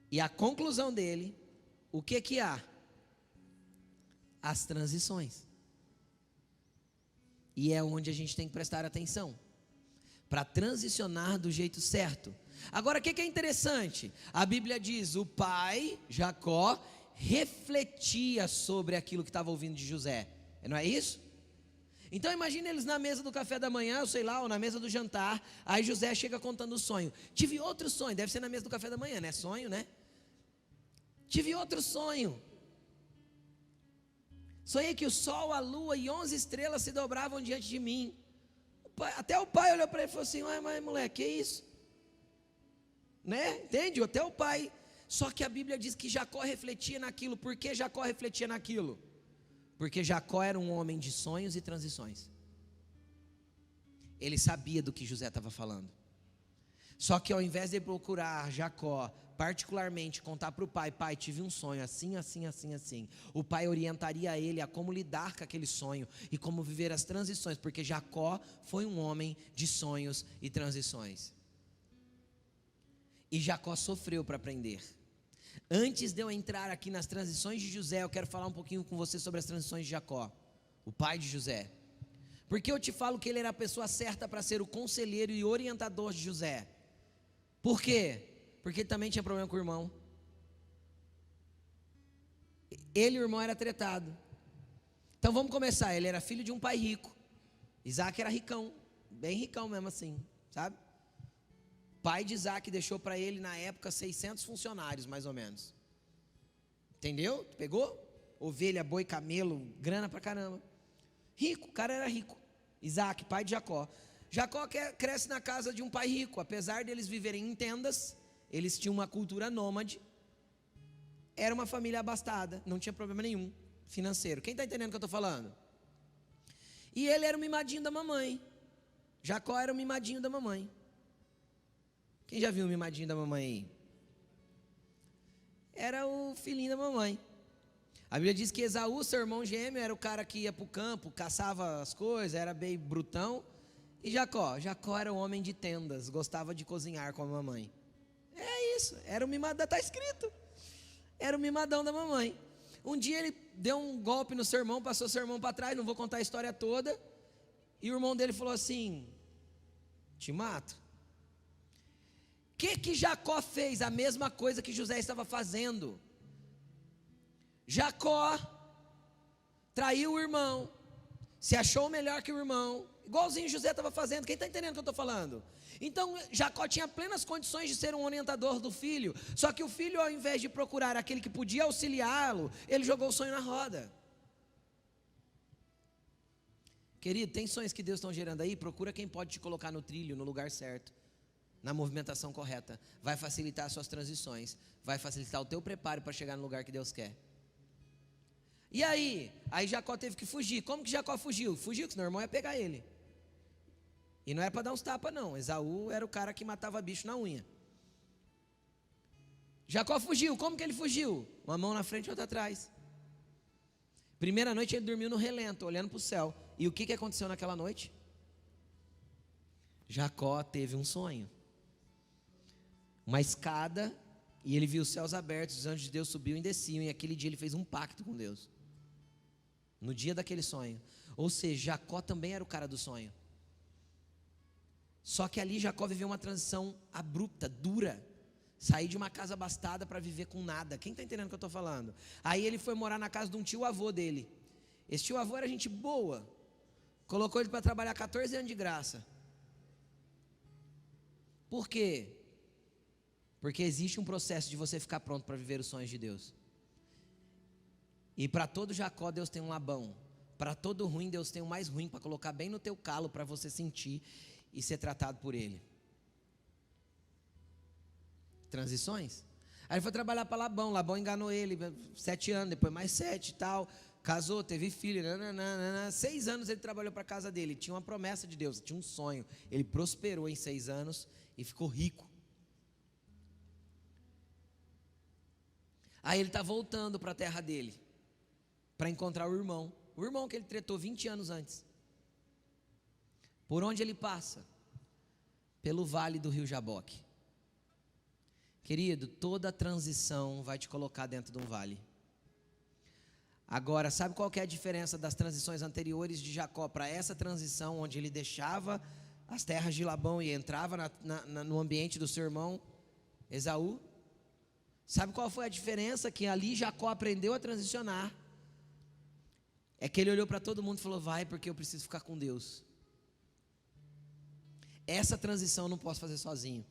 e a conclusão dele, o que há? As transições. E é onde a gente tem que prestar atenção, para transicionar do jeito certo. Agora, o que é interessante? A Bíblia diz: o pai, Jacó, refletia sobre aquilo que estava ouvindo de José. Não é isso? Então imagine eles na mesa do café da manhã, ou sei lá, ou na mesa do jantar. Aí José chega contando o sonho. Tive outro sonho, deve ser na mesa do café da manhã, né? Sonho, né? Tive outro sonho. Sonhei que o sol, a lua e 11 estrelas se dobravam diante de mim. Até o pai olhou para ele e falou assim: ué, mas moleque, que isso? Né? Entende? Até o pai. Só que a Bíblia diz que Jacó refletia naquilo. Por que Jacó refletia naquilo? Porque Jacó era um homem de sonhos e transições. Ele sabia do que José estava falando. Só que ao invés de procurar Jacó, particularmente contar para o pai: pai, tive um sonho assim, assim, assim, assim. O pai orientaria ele a como lidar com aquele sonho e como viver as transições, porque Jacó foi um homem de sonhos e transições. E Jacó sofreu para aprender. Antes de eu entrar aqui nas transições de José, eu quero falar um pouquinho com você sobre as transições de Jacó, o pai de José. Porque eu te falo que ele era a pessoa certa para ser o conselheiro e orientador de José. Por quê? Porque ele também tinha problema com o irmão. Ele e o irmão era tretado. Então vamos começar. Ele era filho de um pai rico. Isaac era ricão, bem ricão mesmo assim, sabe? Pai de Isaac deixou para ele na época 600 funcionários mais ou menos. Entendeu? Pegou? Ovelha, boi, camelo, grana pra caramba. Rico, o cara era rico. Isaac, pai de Jacó. Jacó cresce na casa de um pai rico. Apesar deles viverem em tendas, eles tinham uma cultura nômade. Era uma família abastada, não tinha problema nenhum financeiro. Quem está entendendo o que eu estou falando? E ele era o mimadinho da mamãe. Jacó era o mimadinho da mamãe. Quem já viu o mimadinho da mamãe aí? Era o filhinho da mamãe. A Bíblia diz que Esaú, seu irmão gêmeo, era o cara que ia para o campo, caçava as coisas, era bem brutão. E Jacó era o homem de tendas, gostava de cozinhar com a mamãe. É isso, era o mimadão, está escrito. Era o mimadão da mamãe. Um dia ele deu um golpe no seu irmão, passou seu irmão para trás, não vou contar a história toda. E o irmão dele falou assim: te mato. O que Jacó fez? A mesma coisa que José estava fazendo. Jacó traiu o irmão, se achou melhor que o irmão, igualzinho José estava fazendo. Quem está entendendo o que eu estou falando? Então Jacó tinha plenas condições de ser um orientador do filho, só que o filho, ao invés de procurar aquele que podia auxiliá-lo, ele jogou o sonho na roda. Querido, tem sonhos que Deus está gerando aí? Procura quem pode te colocar no trilho, no lugar certo, na movimentação correta. Vai facilitar as suas transições, vai facilitar o teu preparo para chegar no lugar que Deus quer. E aí Jacó teve que fugir. Como que Jacó fugiu? Fugiu, que senão o irmão ia pegar ele. E não era para dar uns tapas não, Esaú era o cara que matava bicho na unha. Jacó fugiu, como que ele fugiu? Uma mão na frente e outra atrás. Primeira noite ele dormiu no relento, olhando para o céu. E o que aconteceu naquela noite? Jacó teve um sonho, uma escada, e ele viu os céus abertos, os anjos de Deus subiam e desciam, e aquele dia ele fez um pacto com Deus, no dia daquele sonho. Ou seja, Jacó também era o cara do sonho, só que ali Jacó viveu uma transição abrupta, dura, sair de uma casa abastada para viver com nada. Quem está entendendo o que eu estou falando? Aí ele foi morar na casa de um tio avô dele. Esse tio avô era gente boa, colocou ele para trabalhar 14 anos de graça. Por quê? Porque existe um processo de você ficar pronto para viver os sonhos de Deus. E para todo Jacó Deus tem um Labão. Para todo ruim Deus tem um mais ruim para colocar bem no teu calo, para você sentir e ser tratado por Ele. Transições. Aí ele foi trabalhar para Labão. Labão enganou ele 7 anos, depois mais 7 e tal. Casou, teve filho, 6 anos ele trabalhou para a casa dele. Tinha uma promessa de Deus, tinha um sonho. Ele prosperou em 6 anos e ficou rico. Aí ele está voltando para a terra dele, para encontrar o irmão que ele tretou 20 anos antes. Por onde ele passa? Pelo vale do rio Jaboque. Querido, toda transição vai te colocar dentro de um vale. Agora, sabe qual que é a diferença das transições anteriores de Jacó para essa transição, onde ele deixava as terras de Labão e entrava no ambiente do seu irmão Esaú? Sabe qual foi a diferença? Que ali Jacó aprendeu a transicionar. É que ele olhou para todo mundo e falou: vai, porque eu preciso ficar com Deus. Essa transição eu não posso fazer sozinho.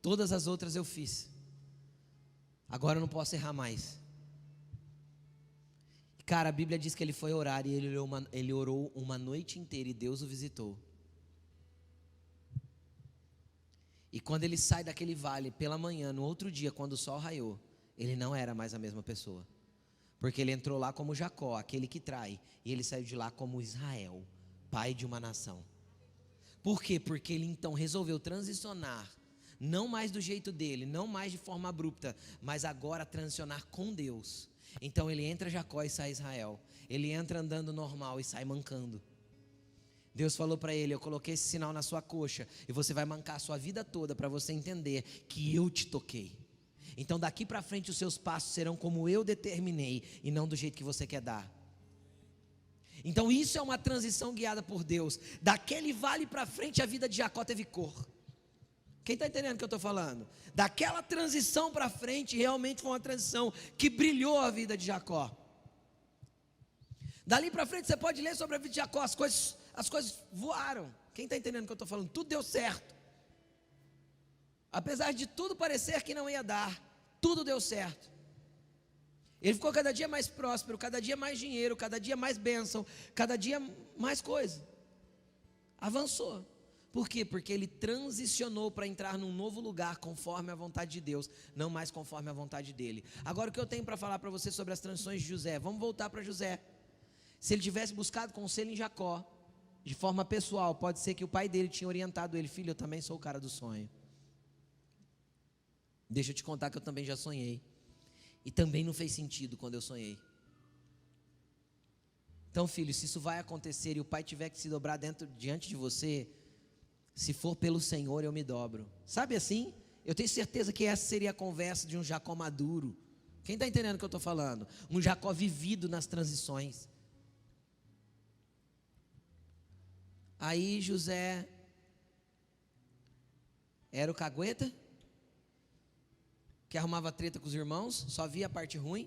Todas as outras eu fiz. Agora eu não posso errar mais. Cara, a Bíblia diz que ele foi orar e ele orou uma noite inteira e Deus o visitou. E quando ele sai daquele vale pela manhã, no outro dia, quando o sol raiou, ele não era mais a mesma pessoa. Porque ele entrou lá como Jacó, aquele que trai, e ele saiu de lá como Israel, pai de uma nação. Por quê? Porque ele então resolveu transicionar, não mais do jeito dele, não mais de forma abrupta, mas agora transicionar com Deus. Então ele entra Jacó e sai Israel. Ele entra andando normal e sai mancando. Deus falou para ele: eu coloquei esse sinal na sua coxa e você vai mancar a sua vida toda para você entender que eu te toquei. Então daqui para frente os seus passos serão como eu determinei e não do jeito que você quer dar. Então isso é uma transição guiada por Deus. Daquele vale para frente a vida de Jacó teve cor. Quem está entendendo o que eu estou falando? Daquela transição para frente, realmente foi uma transição que brilhou a vida de Jacó. Dali para frente você pode ler sobre a vida de Jacó, as coisas voaram. Quem está entendendo o que eu estou falando? Tudo deu certo. Apesar de tudo parecer que não ia dar, tudo deu certo. Ele ficou cada dia mais próspero, cada dia mais dinheiro, cada dia mais bênção, cada dia mais coisa. Avançou. Por quê? Porque ele transicionou para entrar num novo lugar conforme a vontade de Deus, não mais conforme a vontade dele. Agora o que eu tenho para falar para você sobre as transições de José? Vamos voltar para José. Se ele tivesse buscado conselho em Jacó, de forma pessoal, pode ser que o pai dele tinha orientado ele: filho, eu também sou o cara do sonho. Deixa eu te contar que eu também já sonhei. E também não fez sentido quando eu sonhei. Então, filho, se isso vai acontecer e o pai tiver que se dobrar diante de você, se for pelo Senhor, eu me dobro. Sabe assim? Eu tenho certeza que essa seria a conversa de um Jacó maduro. Quem está entendendo o que eu estou falando? Um Jacó vivido nas transições. Aí José era o cagueta, que arrumava treta com os irmãos, só via a parte ruim.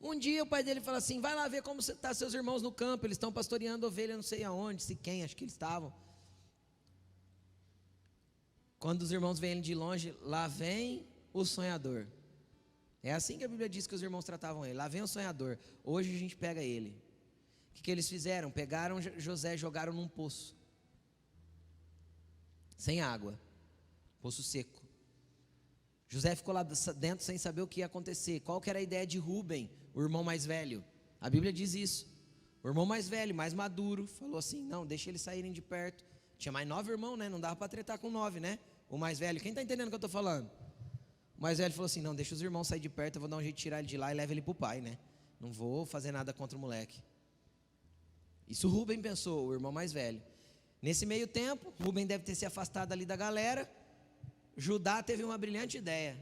Um dia o pai dele fala assim: vai lá ver como estão seus irmãos no campo, eles estão pastoreando ovelha não sei aonde, se quem, acho que eles estavam. Quando os irmãos vêm de longe, lá vem o sonhador. É assim que a Bíblia diz que os irmãos tratavam ele. Lá vem o sonhador, hoje a gente pega ele. O que eles fizeram? Pegaram José e jogaram num poço, sem água, poço seco. José ficou lá dentro sem saber o que ia acontecer. Qual que era a ideia de Rúben, o irmão mais velho? A Bíblia diz isso. O irmão mais velho, mais maduro, falou assim: não, deixa eles saírem de perto. Tinha mais 9 irmãos, né? Não dava para tretar com 9, né? O mais velho, quem está entendendo o que eu estou falando? O mais velho falou assim: não, deixa os irmãos sair de perto, eu vou dar um jeito de tirar ele de lá e levar ele para o pai, né? Não vou fazer nada contra o moleque. Isso Rúben pensou, o irmão mais velho. Nesse meio tempo, Rúben deve ter se afastado ali da galera. Judá teve uma brilhante ideia.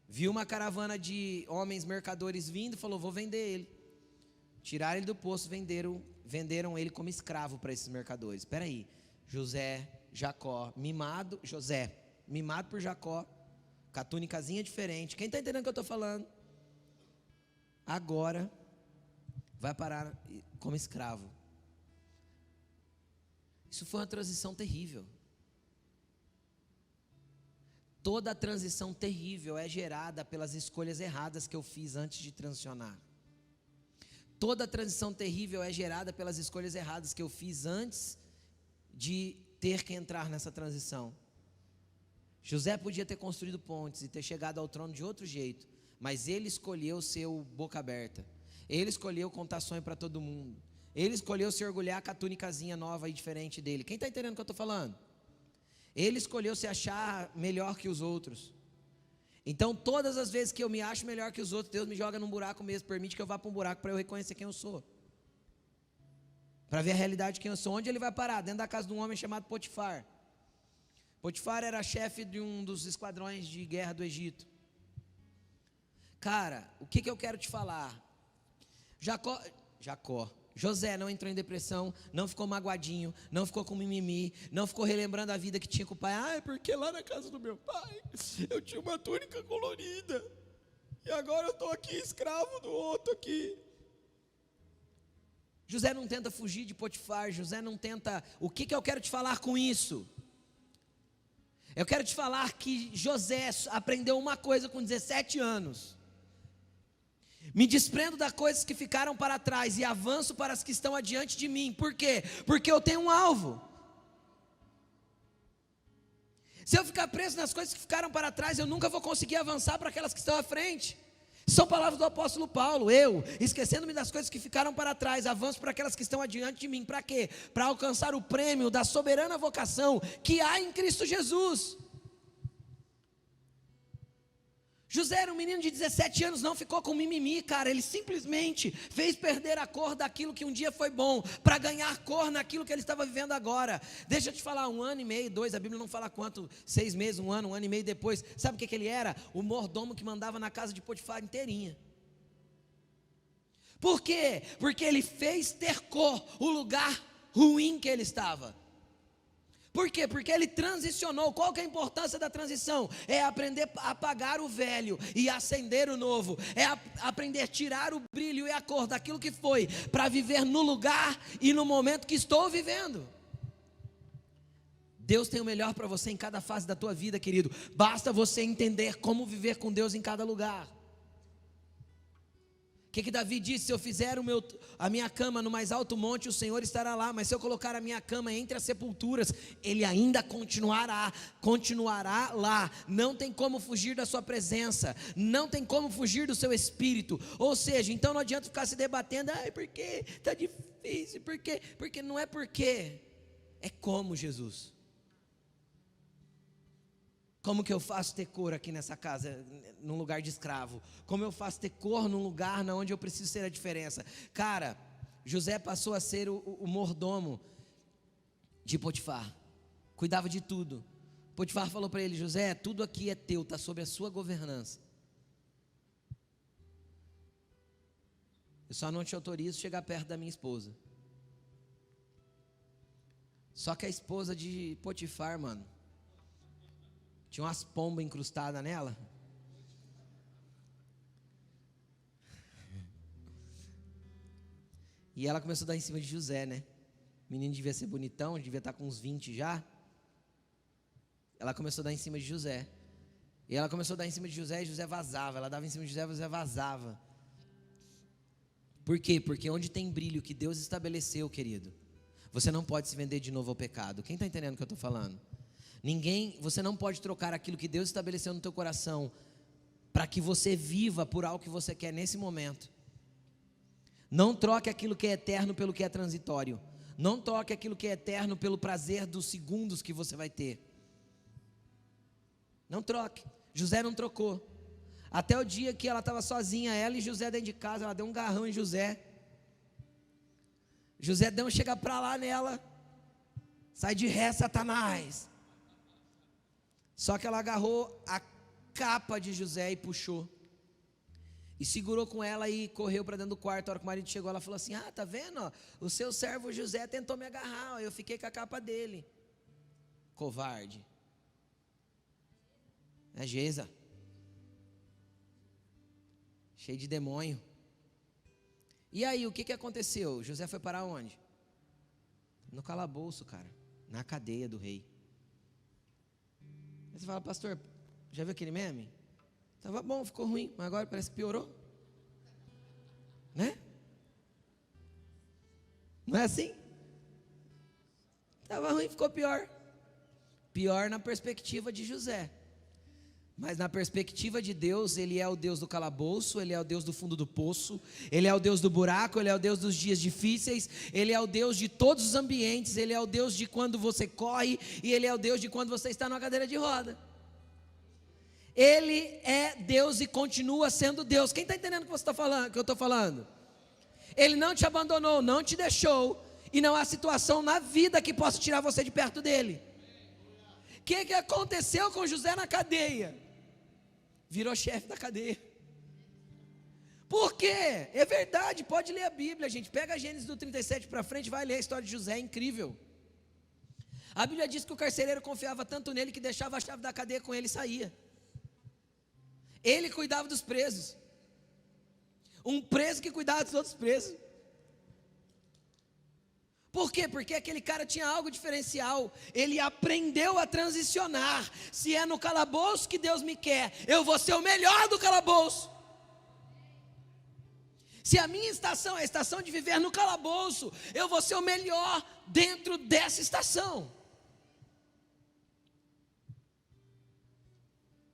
Viu uma caravana de homens mercadores vindo e falou: vou vender ele. Tiraram ele do poço, venderam ele como escravo para esses mercadores. Espera aí, Jacó, José, mimado por Jacó, com a túnicazinha diferente. Quem está entendendo o que eu estou falando? Agora vai parar como escravo. Isso foi uma transição terrível. Toda transição terrível é gerada pelas escolhas erradas que eu fiz antes de transicionar. Toda transição terrível é gerada pelas escolhas erradas que eu fiz antes de ter que entrar nessa transição. José podia ter construído pontes e ter chegado ao trono de outro jeito, mas ele escolheu ser o boca aberta. Ele escolheu contar sonho para todo mundo. Ele escolheu se orgulhar com a túnicazinha nova e diferente dele. Quem está entendendo o que eu estou falando? Ele escolheu se achar melhor que os outros. Então todas as vezes que eu me acho melhor que os outros, Deus me joga num buraco mesmo, permite que eu vá para um buraco para eu reconhecer quem eu sou, para ver a realidade de quem eu sou. Onde ele vai parar? Dentro da casa de um homem chamado Potifar. Potifar era chefe de um dos esquadrões de guerra do Egito. Cara, o que eu quero te falar? José não entrou em depressão, não ficou magoadinho, não ficou com mimimi, não ficou relembrando a vida que tinha com o pai. É porque lá na casa do meu pai eu tinha uma túnica colorida e agora eu estou aqui escravo do outro aqui. José não tenta fugir de Potifar. José não tenta. O que eu quero te falar com isso? Eu quero te falar que José aprendeu uma coisa com 17 anos. Me desprendo das coisas que ficaram para trás e avanço para as que estão adiante de mim. Por quê? Porque eu tenho um alvo. Se eu ficar preso nas coisas que ficaram para trás, eu nunca vou conseguir avançar para aquelas que estão à frente. São palavras do apóstolo Paulo. Eu, esquecendo-me das coisas que ficaram para trás, avanço para aquelas que estão adiante de mim. Para quê? Para alcançar o prêmio da soberana vocação que há em Cristo Jesus. José era um menino de 17 anos, não ficou com mimimi, cara. Ele simplesmente fez perder a cor daquilo que um dia foi bom, para ganhar cor naquilo que ele estava vivendo agora. Deixa eu te falar, 1 ano e meio, 2, a Bíblia não fala quanto, 6 meses, 1 ano e meio depois. Sabe o que ele era? O mordomo que mandava na casa de Potifar inteirinha. Por quê? Porque ele fez ter cor o lugar ruim que ele estava. Por quê? Porque ele transicionou. Qual que é a importância da transição? É aprender a apagar o velho e acender o novo. É aprender a tirar o brilho e a cor daquilo que foi, para viver no lugar e no momento que estou vivendo. Deus tem o melhor para você em cada fase da tua vida, querido. Basta você entender como viver com Deus em cada lugar. O que Davi disse? Se eu fizer a minha cama no mais alto monte, o Senhor estará lá. Mas se eu colocar a minha cama entre as sepulturas, Ele ainda continuará lá. Não tem como fugir da sua presença, não tem como fugir do seu espírito. Ou seja, então não adianta ficar se debatendo. Porque está difícil, porque não é porque, é como, Jesus. Como que eu faço ter cor aqui nessa casa, num lugar de escravo? Como eu faço ter cor num lugar onde eu preciso ser a diferença? Cara, José passou a ser o mordomo de Potifar. Cuidava de tudo. Potifar falou para ele: José, tudo aqui é teu, está sob a sua governança. Eu só não te autorizo a chegar perto da minha esposa. Só que a esposa de Potifar, mano, tinha umas pombas incrustadas nela. E ela começou a dar em cima de José, né? O menino devia ser bonitão, devia estar com uns 20 já. Ela começou a dar em cima de José. E ela começou a dar em cima de José e José vazava. Ela dava em cima de José e José vazava. Por quê? Porque onde tem brilho que Deus estabeleceu, querido, você não pode se vender de novo ao pecado. Quem está entendendo o que eu estou falando? Você não pode trocar aquilo que Deus estabeleceu no teu coração para que você viva por algo que você quer nesse momento. Não troque aquilo que é eterno pelo que é transitório. Não troque aquilo que é eterno pelo prazer dos segundos que você vai ter. Não troque. José não trocou. Até o dia que ela estava sozinha, ela e José dentro de casa, ela deu um garrão em José. José deu um chega para lá nela. Sai de ré, Satanás. Só que ela agarrou a capa de José e puxou. E segurou com ela e correu para dentro do quarto. A hora que o marido chegou, ela falou assim: ah, tá vendo? Ó, o seu servo José tentou me agarrar, ó, eu fiquei com a capa dele. Covarde. É Geza. Cheio de demônio. E aí, o que aconteceu? José foi parar onde? No calabouço, cara. Na cadeia do rei. Aí você fala: pastor, já viu aquele meme? Estava bom, ficou ruim, mas agora parece que piorou. Né? Não é assim? Estava ruim, ficou pior. Pior na perspectiva de José. Mas na perspectiva de Deus, Ele é o Deus do calabouço, Ele é o Deus do fundo do poço, Ele é o Deus do buraco, Ele é o Deus dos dias difíceis, Ele é o Deus de todos os ambientes, Ele é o Deus de quando você corre, e Ele é o Deus de quando você está numa cadeira de roda. Ele é Deus e continua sendo Deus. Quem está entendendo o que você está falando, que eu estou falando? Ele não te abandonou, não te deixou, e não há situação na vida que possa tirar você de perto dele. O que aconteceu com José na cadeia? Virou chefe da cadeia. Por quê? É verdade, pode ler a Bíblia, gente. Pega a Gênesis do 37 para frente, vai ler a história de José, é incrível. A Bíblia diz que o carcereiro confiava tanto nele que deixava a chave da cadeia com ele e saía. Ele cuidava dos presos. Um preso que cuidava dos outros presos. Por quê? Porque aquele cara tinha algo diferencial. Ele aprendeu a transicionar. Se é no calabouço que Deus me quer, eu vou ser o melhor do calabouço. Se a minha estação é a estação de viver no calabouço, eu vou ser o melhor dentro dessa estação.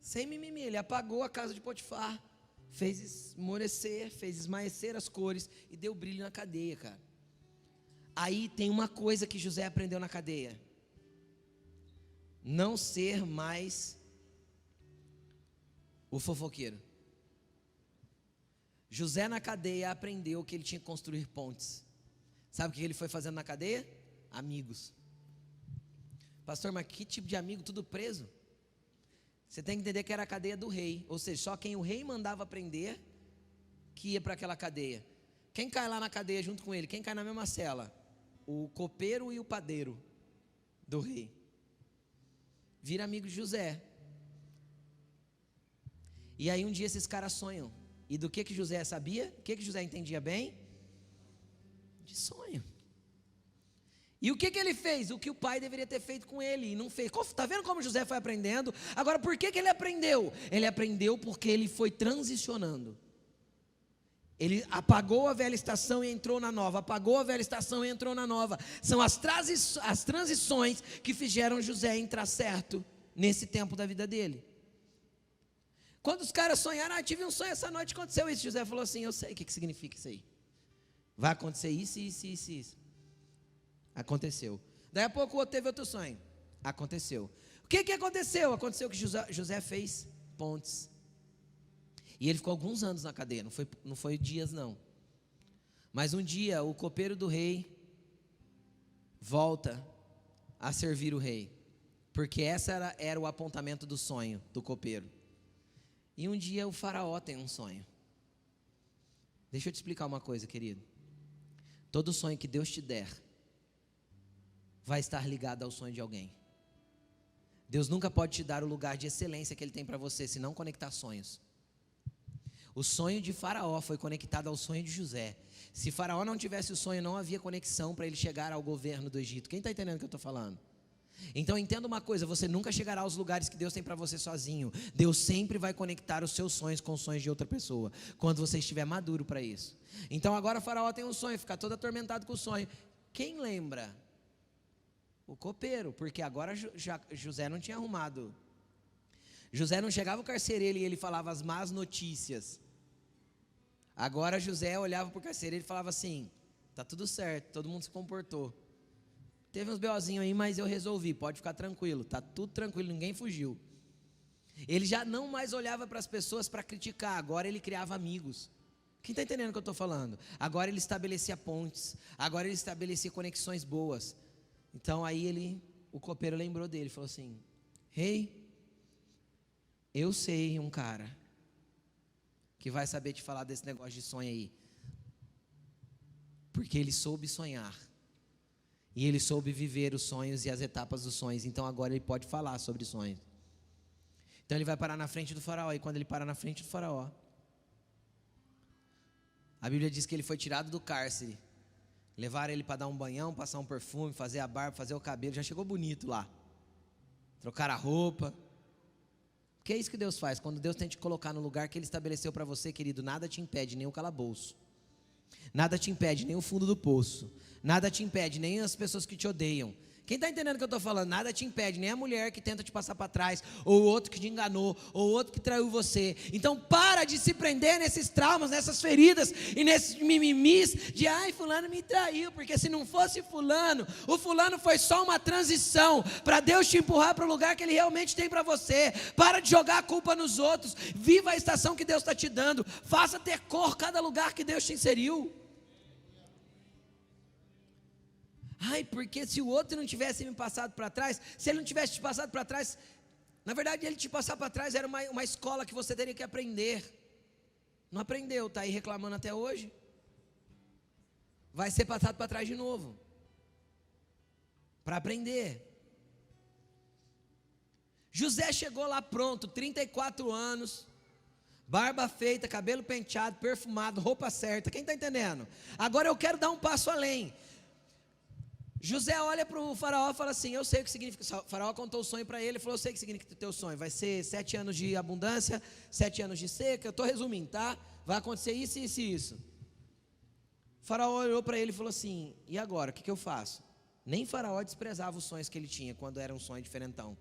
Sem mimimi, ele apagou a casa de Potifar, fez esmorecer, fez esmaecer as cores e deu brilho na cadeia, cara. Aí tem uma coisa que José aprendeu na cadeia: não ser mais o fofoqueiro. José na cadeia aprendeu que ele tinha que construir pontes. Sabe o que ele foi fazendo na cadeia? Amigos. Pastor, mas que tipo de amigo? Tudo preso. Você tem que entender que era a cadeia do rei, ou seja, só quem o rei mandava prender que ia para aquela cadeia. Quem cai lá na cadeia junto com ele? Quem cai na mesma cela? O copeiro e o padeiro do rei. Vira amigo de José. E aí um dia esses caras sonham. E do que José sabia? O que José entendia bem? De sonho. E o que ele fez? O que o pai deveria ter feito com ele e não fez. Está vendo como José foi aprendendo? Agora, por que ele aprendeu? Ele aprendeu porque ele foi transicionando. Ele apagou a velha estação e entrou na nova. Apagou a velha estação e entrou na nova. São as transições que fizeram José entrar certo nesse tempo da vida dele. Quando os caras sonharam: tive um sonho essa noite, aconteceu isso. José falou assim: eu sei o que significa isso aí. Vai acontecer isso, isso, isso, isso. Aconteceu. Daí a pouco o outro teve outro sonho. Aconteceu. O que aconteceu? Aconteceu que José fez pontes. E ele ficou alguns anos na cadeia, não foi dias não. Mas um dia o copeiro do rei volta a servir o rei. Porque essa era o apontamento do sonho do copeiro. E um dia o faraó tem um sonho. Deixa eu te explicar uma coisa, querido. Todo sonho que Deus te der vai estar ligado ao sonho de alguém. Deus nunca pode te dar o lugar de excelência que Ele tem para você, se não conectar sonhos. O sonho de Faraó foi conectado ao sonho de José. Se Faraó não tivesse o sonho, não havia conexão para ele chegar ao governo do Egito. Quem está entendendo o que eu estou falando? Então entenda uma coisa, você nunca chegará aos lugares que Deus tem para você sozinho. Deus sempre vai conectar os seus sonhos com os sonhos de outra pessoa, quando você estiver maduro para isso. Então agora Faraó tem um sonho, fica todo atormentado com o sonho. Quem lembra? O copeiro, porque agora José não tinha arrumado. José não chegava o carcereiro e ele falava as más notícias. Agora José olhava para o carcereiro e falava assim: tá tudo certo, todo mundo se comportou. Teve uns BOzinhos aí, mas eu resolvi, pode ficar tranquilo, tá tudo tranquilo, ninguém fugiu. Ele já não mais olhava para as pessoas para criticar, agora ele criava amigos. Quem está entendendo o que eu estou falando? Agora ele estabelecia pontes, agora ele estabelecia conexões boas. Então aí o copeiro lembrou dele, falou assim: Rei, eu sei um cara que vai saber te falar desse negócio de sonho aí, porque ele soube sonhar. E ele soube viver os sonhos e as etapas dos sonhos. Então agora ele pode falar sobre sonhos. Então ele vai parar na frente do faraó. E quando ele para na frente do faraó, a Bíblia diz que ele foi tirado do cárcere. Levaram ele para dar um banhão, passar um perfume, fazer a barba, fazer o cabelo. Já chegou bonito lá. Trocar a roupa. Porque é isso que Deus faz. Quando Deus tem te colocar no lugar que Ele estabeleceu para você, querido, nada te impede, nem o calabouço. Nada te impede, nem o fundo do poço. Nada te impede, nem as pessoas que te odeiam. Quem está entendendo o que eu estou falando? Nada te impede, nem a mulher que tenta te passar para trás, ou o outro que te enganou, ou o outro que traiu você. Então para de se prender nesses traumas, nessas feridas e nesses mimimis de ai, fulano me traiu, porque se não fosse fulano, o fulano foi só uma transição para Deus te empurrar para o lugar que Ele realmente tem para você. Para de jogar a culpa nos outros, viva a estação que Deus está te dando, faça ter cor cada lugar que Deus te inseriu. Ai, porque se o outro não tivesse me passado para trás, se ele não tivesse te passado para trás, na verdade ele te passar para trás era uma escola que você teria que aprender. Não aprendeu, está aí reclamando até hoje. Vai ser passado para trás de novo, para aprender. José chegou lá pronto, 34 anos, barba feita, cabelo penteado, perfumado, roupa certa. Quem está entendendo? Agora eu quero dar um passo além. José olha para o faraó e fala assim: eu sei o que significa. O faraó contou o sonho para ele e falou: eu sei o que significa o teu sonho. Vai ser 7 anos de abundância, 7 anos de seca. Eu estou resumindo, tá? Vai acontecer isso, isso e isso. O faraó olhou para ele e falou assim: e agora, o que eu faço? Nem faraó desprezava os sonhos que ele tinha quando era um sonho diferentão.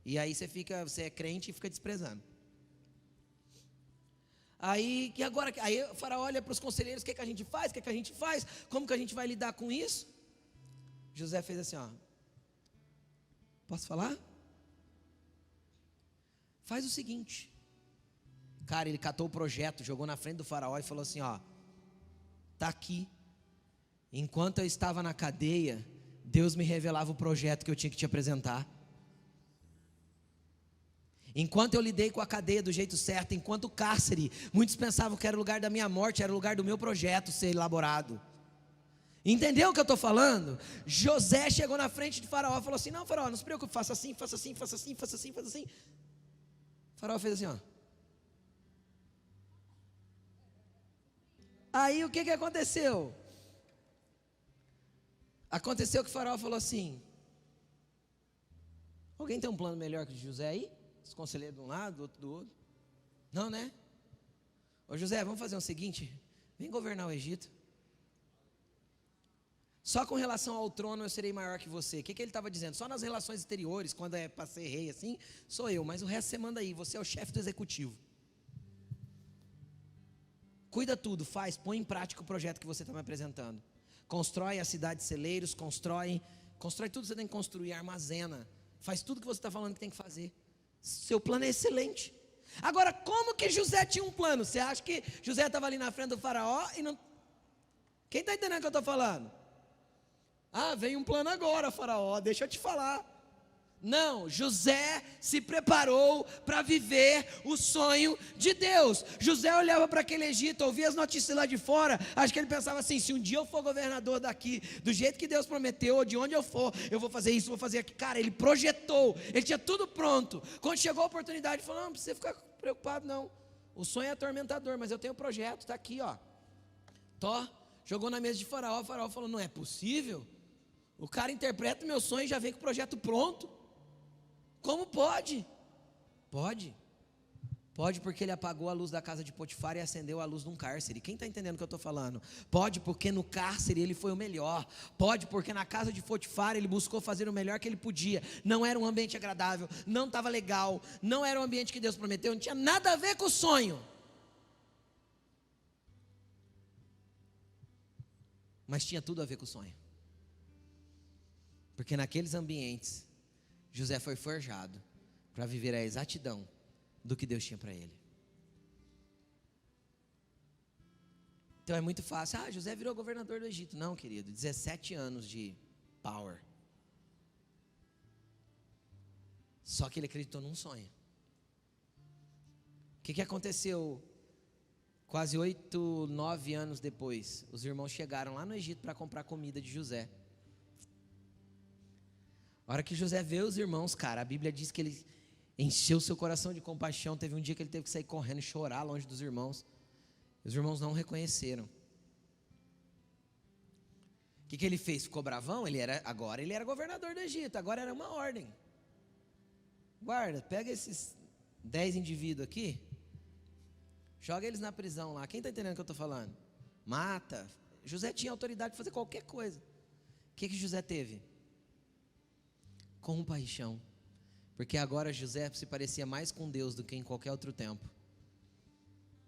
E aí você é crente e fica desprezando. Aí, e agora? Aí o faraó olha para os conselheiros: o que a gente faz? O que a gente faz? Como que a gente vai lidar com isso? José fez assim, ó: posso falar? Faz o seguinte. Cara, ele catou o projeto, jogou na frente do faraó e falou assim, ó: tá aqui. Enquanto eu estava na cadeia, Deus me revelava o projeto que eu tinha que te apresentar. Enquanto eu lidei com a cadeia do jeito certo, enquanto o cárcere, muitos pensavam que era o lugar da minha morte, era o lugar do meu projeto ser elaborado. Entendeu o que eu estou falando? José chegou na frente de faraó e falou assim: não, faraó, não se preocupe, faça assim, faça assim, faça assim, faça assim, faça assim. O faraó fez assim, ó. Aí o que aconteceu? Aconteceu que o faraó falou assim: alguém tem um plano melhor que o de José aí? Os conselheiros de um lado, outro do outro. Não, né? Ô José, vamos fazer o seguinte: vem governar o Egito. Só com relação ao trono eu serei maior que você. O que ele estava dizendo? Só nas relações exteriores, quando é para ser rei assim, sou eu, mas o resto você manda aí, você é o chefe do executivo. Cuida tudo, faz, põe em prática o projeto que você está me apresentando. Constrói a cidade de celeiros, constrói tudo que você tem que construir, armazena, faz tudo que você está falando que tem que fazer. Seu plano é excelente. Agora, como que José tinha um plano? Você acha que José estava ali na frente do faraó e não... Quem está entendendo o que eu estou falando? Ah, vem um plano agora, faraó, deixa eu te falar. Não, José se preparou para viver o sonho de Deus. José olhava para aquele Egito, ouvia as notícias lá de fora. Acho que ele pensava assim: se um dia eu for governador daqui, do jeito que Deus prometeu, ou de onde eu for, eu vou fazer isso, vou fazer aquilo. Cara, ele projetou, ele tinha tudo pronto. Quando chegou a oportunidade, ele falou: não precisa ficar preocupado não. O sonho é atormentador, mas eu tenho projeto, está aqui, ó. Tó, jogou na mesa de Faraó. O Faraó falou: não é possível. O cara interpreta o meu sonho e já vem com o projeto pronto. Como pode? Pode. Pode porque ele apagou a luz da casa de Potifar e acendeu a luz de um cárcere. Quem está entendendo o que eu estou falando? Pode porque no cárcere ele foi o melhor. Pode porque na casa de Potifar ele buscou fazer o melhor que ele podia. Não era um ambiente agradável, não estava legal, não era o ambiente que Deus prometeu, não tinha nada a ver com o sonho. Mas tinha tudo a ver com o sonho. Porque naqueles ambientes, José foi forjado para viver a exatidão do que Deus tinha para ele. Então é muito fácil. José virou governador do Egito. Não, querido, 17 anos de power. Só que ele acreditou num sonho. O que aconteceu? Quase 8, 9 anos depois, os irmãos chegaram lá no Egito para comprar comida de José. A hora que José vê os irmãos, cara, a Bíblia diz que ele encheu seu coração de compaixão. Teve um dia que ele teve que sair correndo e chorar longe dos irmãos. Os irmãos não o reconheceram. O que ele fez? Ficou bravão? Agora ele era governador do Egito, agora era uma ordem. Guarda, pega esses 10 indivíduos aqui, joga eles na prisão lá. Quem está entendendo o que eu estou falando? Mata. José tinha autoridade para fazer qualquer coisa. O que José teve? Compaixão. Porque agora José se parecia mais com Deus do que em qualquer outro tempo.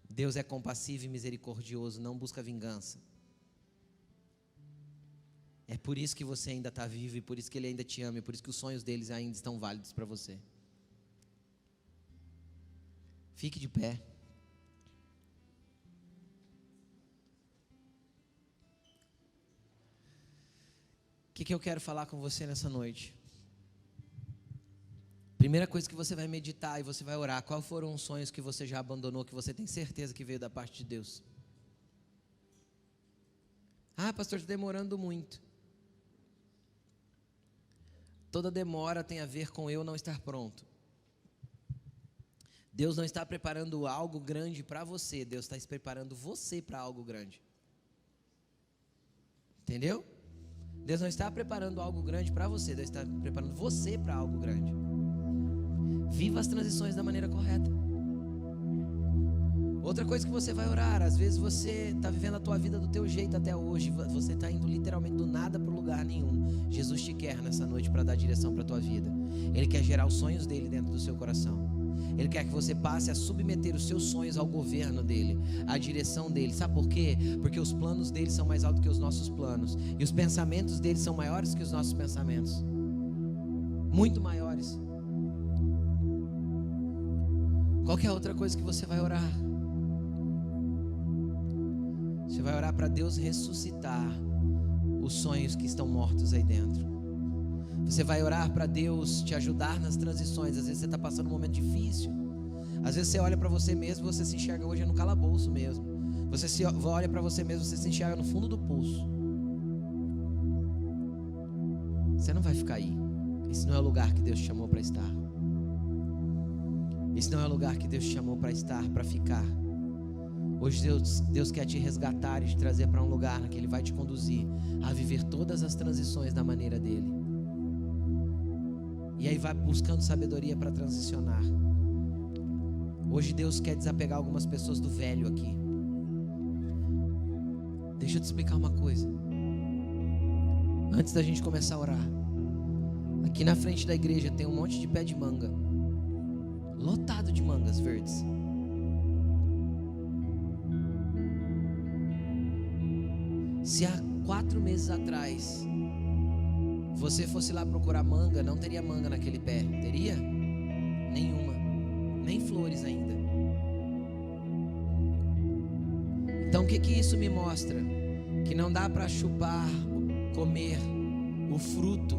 Deus é compassivo e misericordioso, não busca vingança. É por isso que você ainda está vivo, e por isso que Ele ainda te ama, e por isso que os sonhos deles ainda estão válidos para você. Fique de pé. O que eu quero falar com você nessa noite? Primeira coisa que você vai meditar e você vai orar: quais foram os sonhos que você já abandonou, que você tem certeza que veio da parte de Deus? Pastor, está demorando muito. Toda demora tem a ver com eu não estar pronto. Deus não está preparando algo grande para você, Deus está preparando você para algo grande. Entendeu? Deus não está preparando algo grande para você, Deus está preparando você para algo grande. Viva as transições da maneira correta. Outra coisa que você vai orar: às vezes você está vivendo a tua vida do teu jeito até hoje, você está indo literalmente do nada para o lugar nenhum. Jesus te quer nessa noite para dar direção para a tua vida. Ele quer gerar os sonhos dele dentro do seu coração. Ele quer que você passe a submeter os seus sonhos ao governo dele, à direção dele. Sabe por quê? Porque os planos dele são mais altos que os nossos planos, e os pensamentos dele são maiores que os nossos pensamentos, muito maiores. Qual que é a outra coisa que você vai orar? Você vai orar para Deus ressuscitar os sonhos que estão mortos aí dentro. Você vai orar para Deus te ajudar nas transições. Às vezes você está passando um momento difícil. Às vezes você olha para você mesmo, você se enxerga hoje no calabouço mesmo. Você olha para você mesmo, você se enxerga no fundo do poço. Você não vai ficar aí. Esse não é o lugar que Deus te chamou para estar. Esse não é o lugar que Deus te chamou para estar, para ficar. Hoje Deus quer te resgatar e te trazer para um lugar que Ele vai te conduzir a viver todas as transições da maneira dEle. E aí vai buscando sabedoria para transicionar. Hoje Deus quer desapegar algumas pessoas do velho aqui. Deixa eu te explicar uma coisa. Antes da gente começar a orar, aqui na frente da igreja tem um monte de pé de manga, lotado de mangas verdes. Se há 4 meses atrás você fosse lá procurar manga, não teria manga naquele pé. Teria? Nenhuma. Nem flores ainda. Então o que isso me mostra? Que não dá para chupar, comer o fruto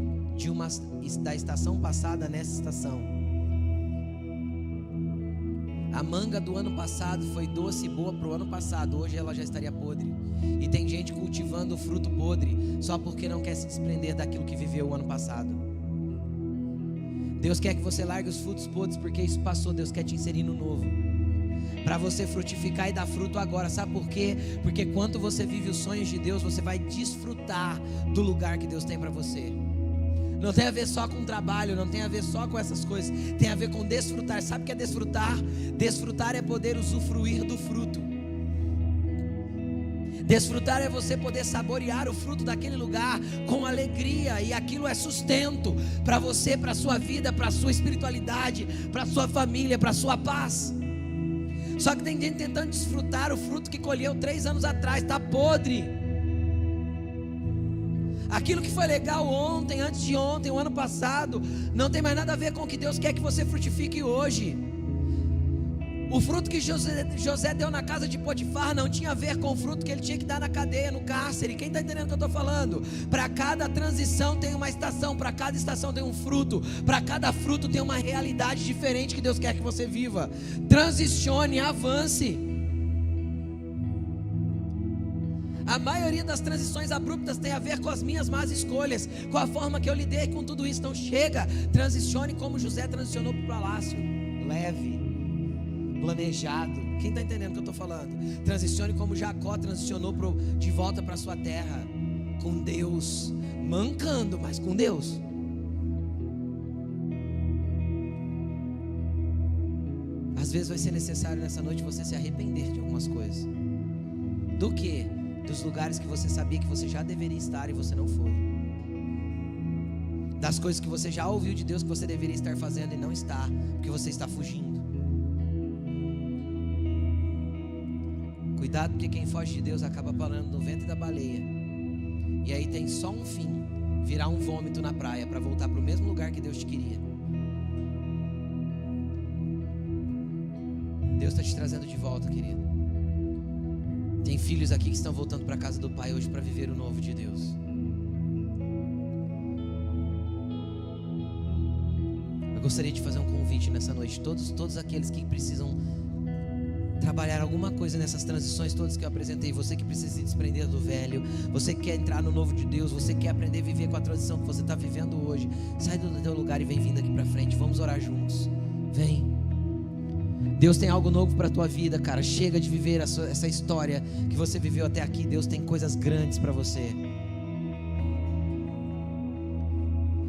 da estação passada nessa estação. A manga do ano passado foi doce e boa para o ano passado. Hoje ela já estaria podre. E tem gente cultivando o fruto podre só porque não quer se desprender daquilo que viveu o ano passado. Deus quer que você largue os frutos podres porque isso passou. Deus quer te inserir no novo. para você frutificar e dar fruto agora. Sabe por quê? Porque quando você vive os sonhos de Deus, você vai desfrutar do lugar que Deus tem para você. Não tem a ver só com trabalho, não tem a ver só com essas coisas, tem a ver com desfrutar. Sabe o que é desfrutar? Desfrutar é poder usufruir do fruto. Desfrutar é você poder saborear o fruto daquele lugar com alegria, e aquilo é sustento para você, para a sua vida, para a sua espiritualidade, para a sua família, para a sua paz. Só que tem gente tentando desfrutar o fruto que colheu 3 anos atrás, está podre. Aquilo que foi legal ontem, antes de ontem, o ano passado, não tem mais nada a ver com o que Deus quer que você frutifique hoje. O fruto que José deu na casa de Potifar não tinha a ver com o fruto que ele tinha que dar na cadeia, no cárcere. Quem está entendendo o que eu estou falando? Para cada transição tem uma estação, para cada estação tem um fruto, para cada fruto tem uma realidade diferente que Deus quer que você viva. Transicione, avance. A maioria das transições abruptas tem a ver com as minhas más escolhas, com a forma que eu lidei com tudo isso. Então chega, transicione como José transicionou para o palácio, leve, planejado. Quem está entendendo o que eu estou falando? Transicione como Jacó transicionou de volta para a sua terra, com Deus, mancando, mas com Deus. Às vezes vai ser necessário nessa noite você se arrepender de algumas coisas. Do que? Dos lugares que você sabia que você já deveria estar e você não foi. Das coisas que você já ouviu de Deus que você deveria estar fazendo e não está, porque você está fugindo. Cuidado, porque quem foge de Deus acaba parando no ventre da baleia. E aí tem só um fim: virar um vômito na praia para voltar para o mesmo lugar que Deus te queria. Deus está te trazendo de volta, querido. Tem filhos aqui que estão voltando para a casa do Pai hoje para viver o novo de Deus. Eu gostaria de fazer um convite nessa noite. Todos aqueles que precisam trabalhar alguma coisa nessas transições todas que eu apresentei. Você que precisa se desprender do velho, você que quer entrar no novo de Deus, você que quer aprender a viver com a transição que você está vivendo hoje, sai do teu lugar e vem vindo aqui para frente. Vamos orar juntos. Vem. Deus tem algo novo para a tua vida, cara. Chega de viver essa história que você viveu até aqui. Deus tem coisas grandes para você.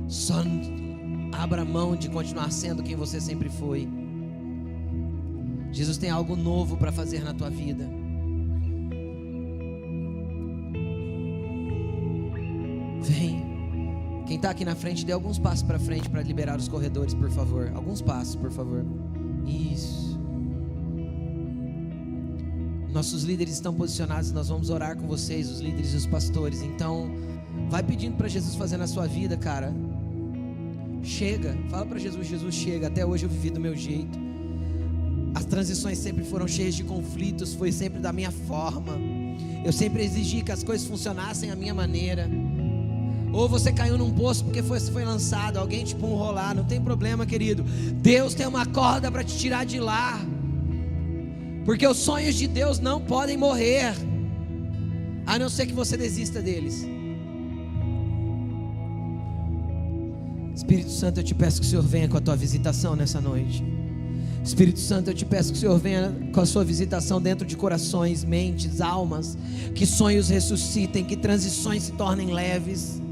Só abra mão de continuar sendo quem você sempre foi. Jesus tem algo novo para fazer na tua vida. Vem. Quem está aqui na frente, dê alguns passos para frente para liberar os corredores, por favor. Alguns passos, por favor. Isso. Nossos líderes estão posicionados, nós vamos orar com vocês, os líderes e os pastores. Então, vai pedindo para Jesus fazer na sua vida, cara. Chega, fala para Jesus: Jesus, chega. Até hoje eu vivi do meu jeito. As transições sempre foram cheias de conflitos, foi sempre da minha forma. Eu sempre exigi que as coisas funcionassem à minha maneira. Ou você caiu num poço porque foi lançado, alguém te empurrou lá. Não tem problema, querido. Deus tem uma corda para te tirar de lá. Porque os sonhos de Deus não podem morrer, a não ser que você desista deles. Espírito Santo, eu te peço que o Senhor venha com a tua visitação nessa noite. Espírito Santo, eu te peço que o Senhor venha com a sua visitação dentro de corações, mentes, almas. Que sonhos ressuscitem, que transições se tornem leves.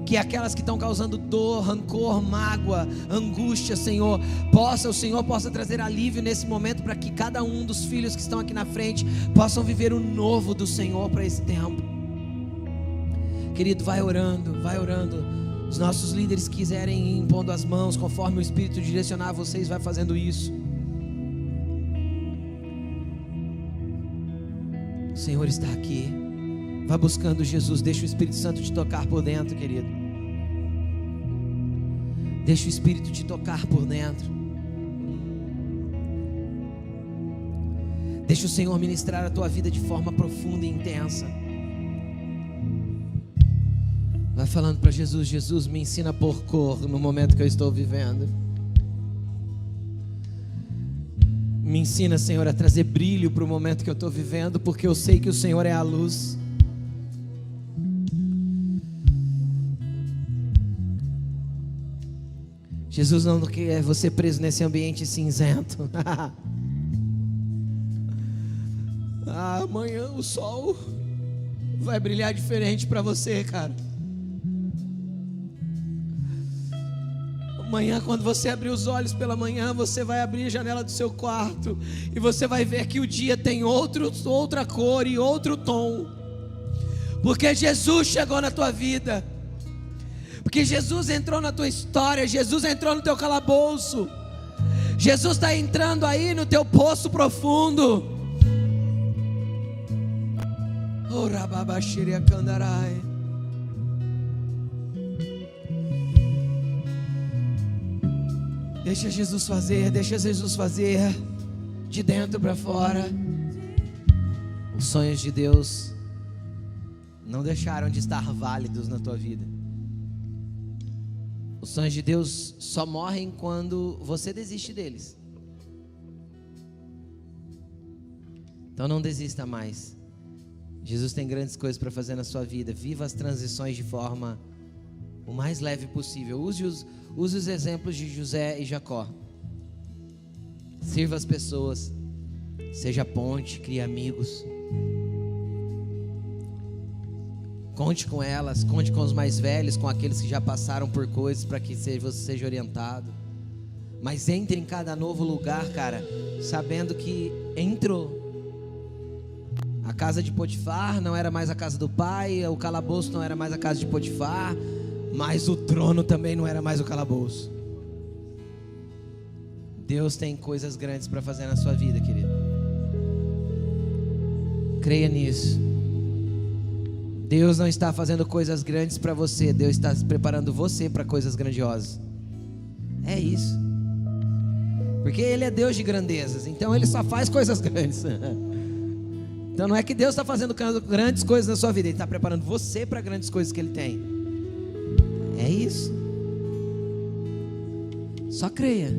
Que aquelas que estão causando dor, rancor, mágoa, angústia, Senhor, o Senhor possa trazer alívio nesse momento, para que cada um dos filhos que estão aqui na frente possam viver o novo do Senhor para esse tempo. Querido, vai orando. Os nossos líderes quiserem ir impondo as mãos, conforme o Espírito direcionar vocês, vai fazendo isso. O Senhor está aqui. Vai buscando Jesus, deixa o Espírito Santo te tocar por dentro, querido. Deixa o Espírito te tocar por dentro. Deixa o Senhor ministrar a tua vida de forma profunda e intensa. Vai falando para Jesus: Jesus, me ensina a pôr cor no momento que eu estou vivendo. Me ensina, Senhor, a trazer brilho para o momento que eu estou vivendo, porque eu sei que o Senhor é a luz. Jesus não quer você preso nesse ambiente cinzento. Amanhã o sol vai brilhar diferente para você, cara. Amanhã, quando você abrir os olhos pela manhã, você vai abrir a janela do seu quarto e você vai ver que o dia tem outra cor e outro tom, porque Jesus chegou na tua vida, porque Jesus entrou na tua história, Jesus entrou no teu calabouço, Jesus está entrando aí no teu poço profundo. Ora babaxiria candarai. Deixa Jesus fazer de dentro para fora. Os sonhos de Deus não deixaram de estar válidos na tua vida. Os sonhos de Deus só morrem quando você desiste deles. Então não desista mais. Jesus tem grandes coisas para fazer na sua vida. Viva as transições de forma o mais leve possível. Use os exemplos de José e Jacó. Sirva as pessoas. Seja ponte, crie amigos. Conte com elas, conte com os mais velhos, com aqueles que já passaram por coisas, para que você seja orientado. Mas entre em cada novo lugar, cara, sabendo que entrou. A casa de Potifar não era mais a casa do pai, o calabouço não era mais a casa de Potifar, mas o trono também não era mais o calabouço. Deus tem coisas grandes para fazer na sua vida, querido. Creia nisso. Deus não está fazendo coisas grandes para você, Deus está preparando você para coisas grandiosas. É isso. Porque Ele é Deus de grandezas, então Ele só faz coisas grandes. Então não é que Deus está fazendo grandes coisas na sua vida, Ele está preparando você para grandes coisas que Ele tem. É isso. Só creia.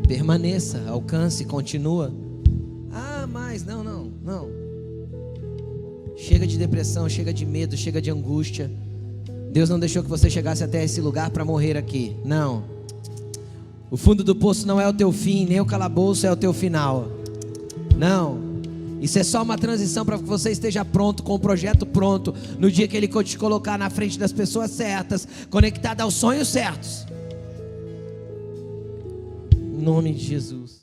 Permaneça, alcance, continua. Mas não. Chega de depressão, chega de medo, chega de angústia. Deus não deixou que você chegasse até esse lugar para morrer aqui. Não. O fundo do poço não é o teu fim, nem o calabouço é o teu final. Não. Isso é só uma transição para que você esteja pronto, com o projeto pronto, no dia que Ele te colocar na frente das pessoas certas, conectado aos sonhos certos. Em nome de Jesus.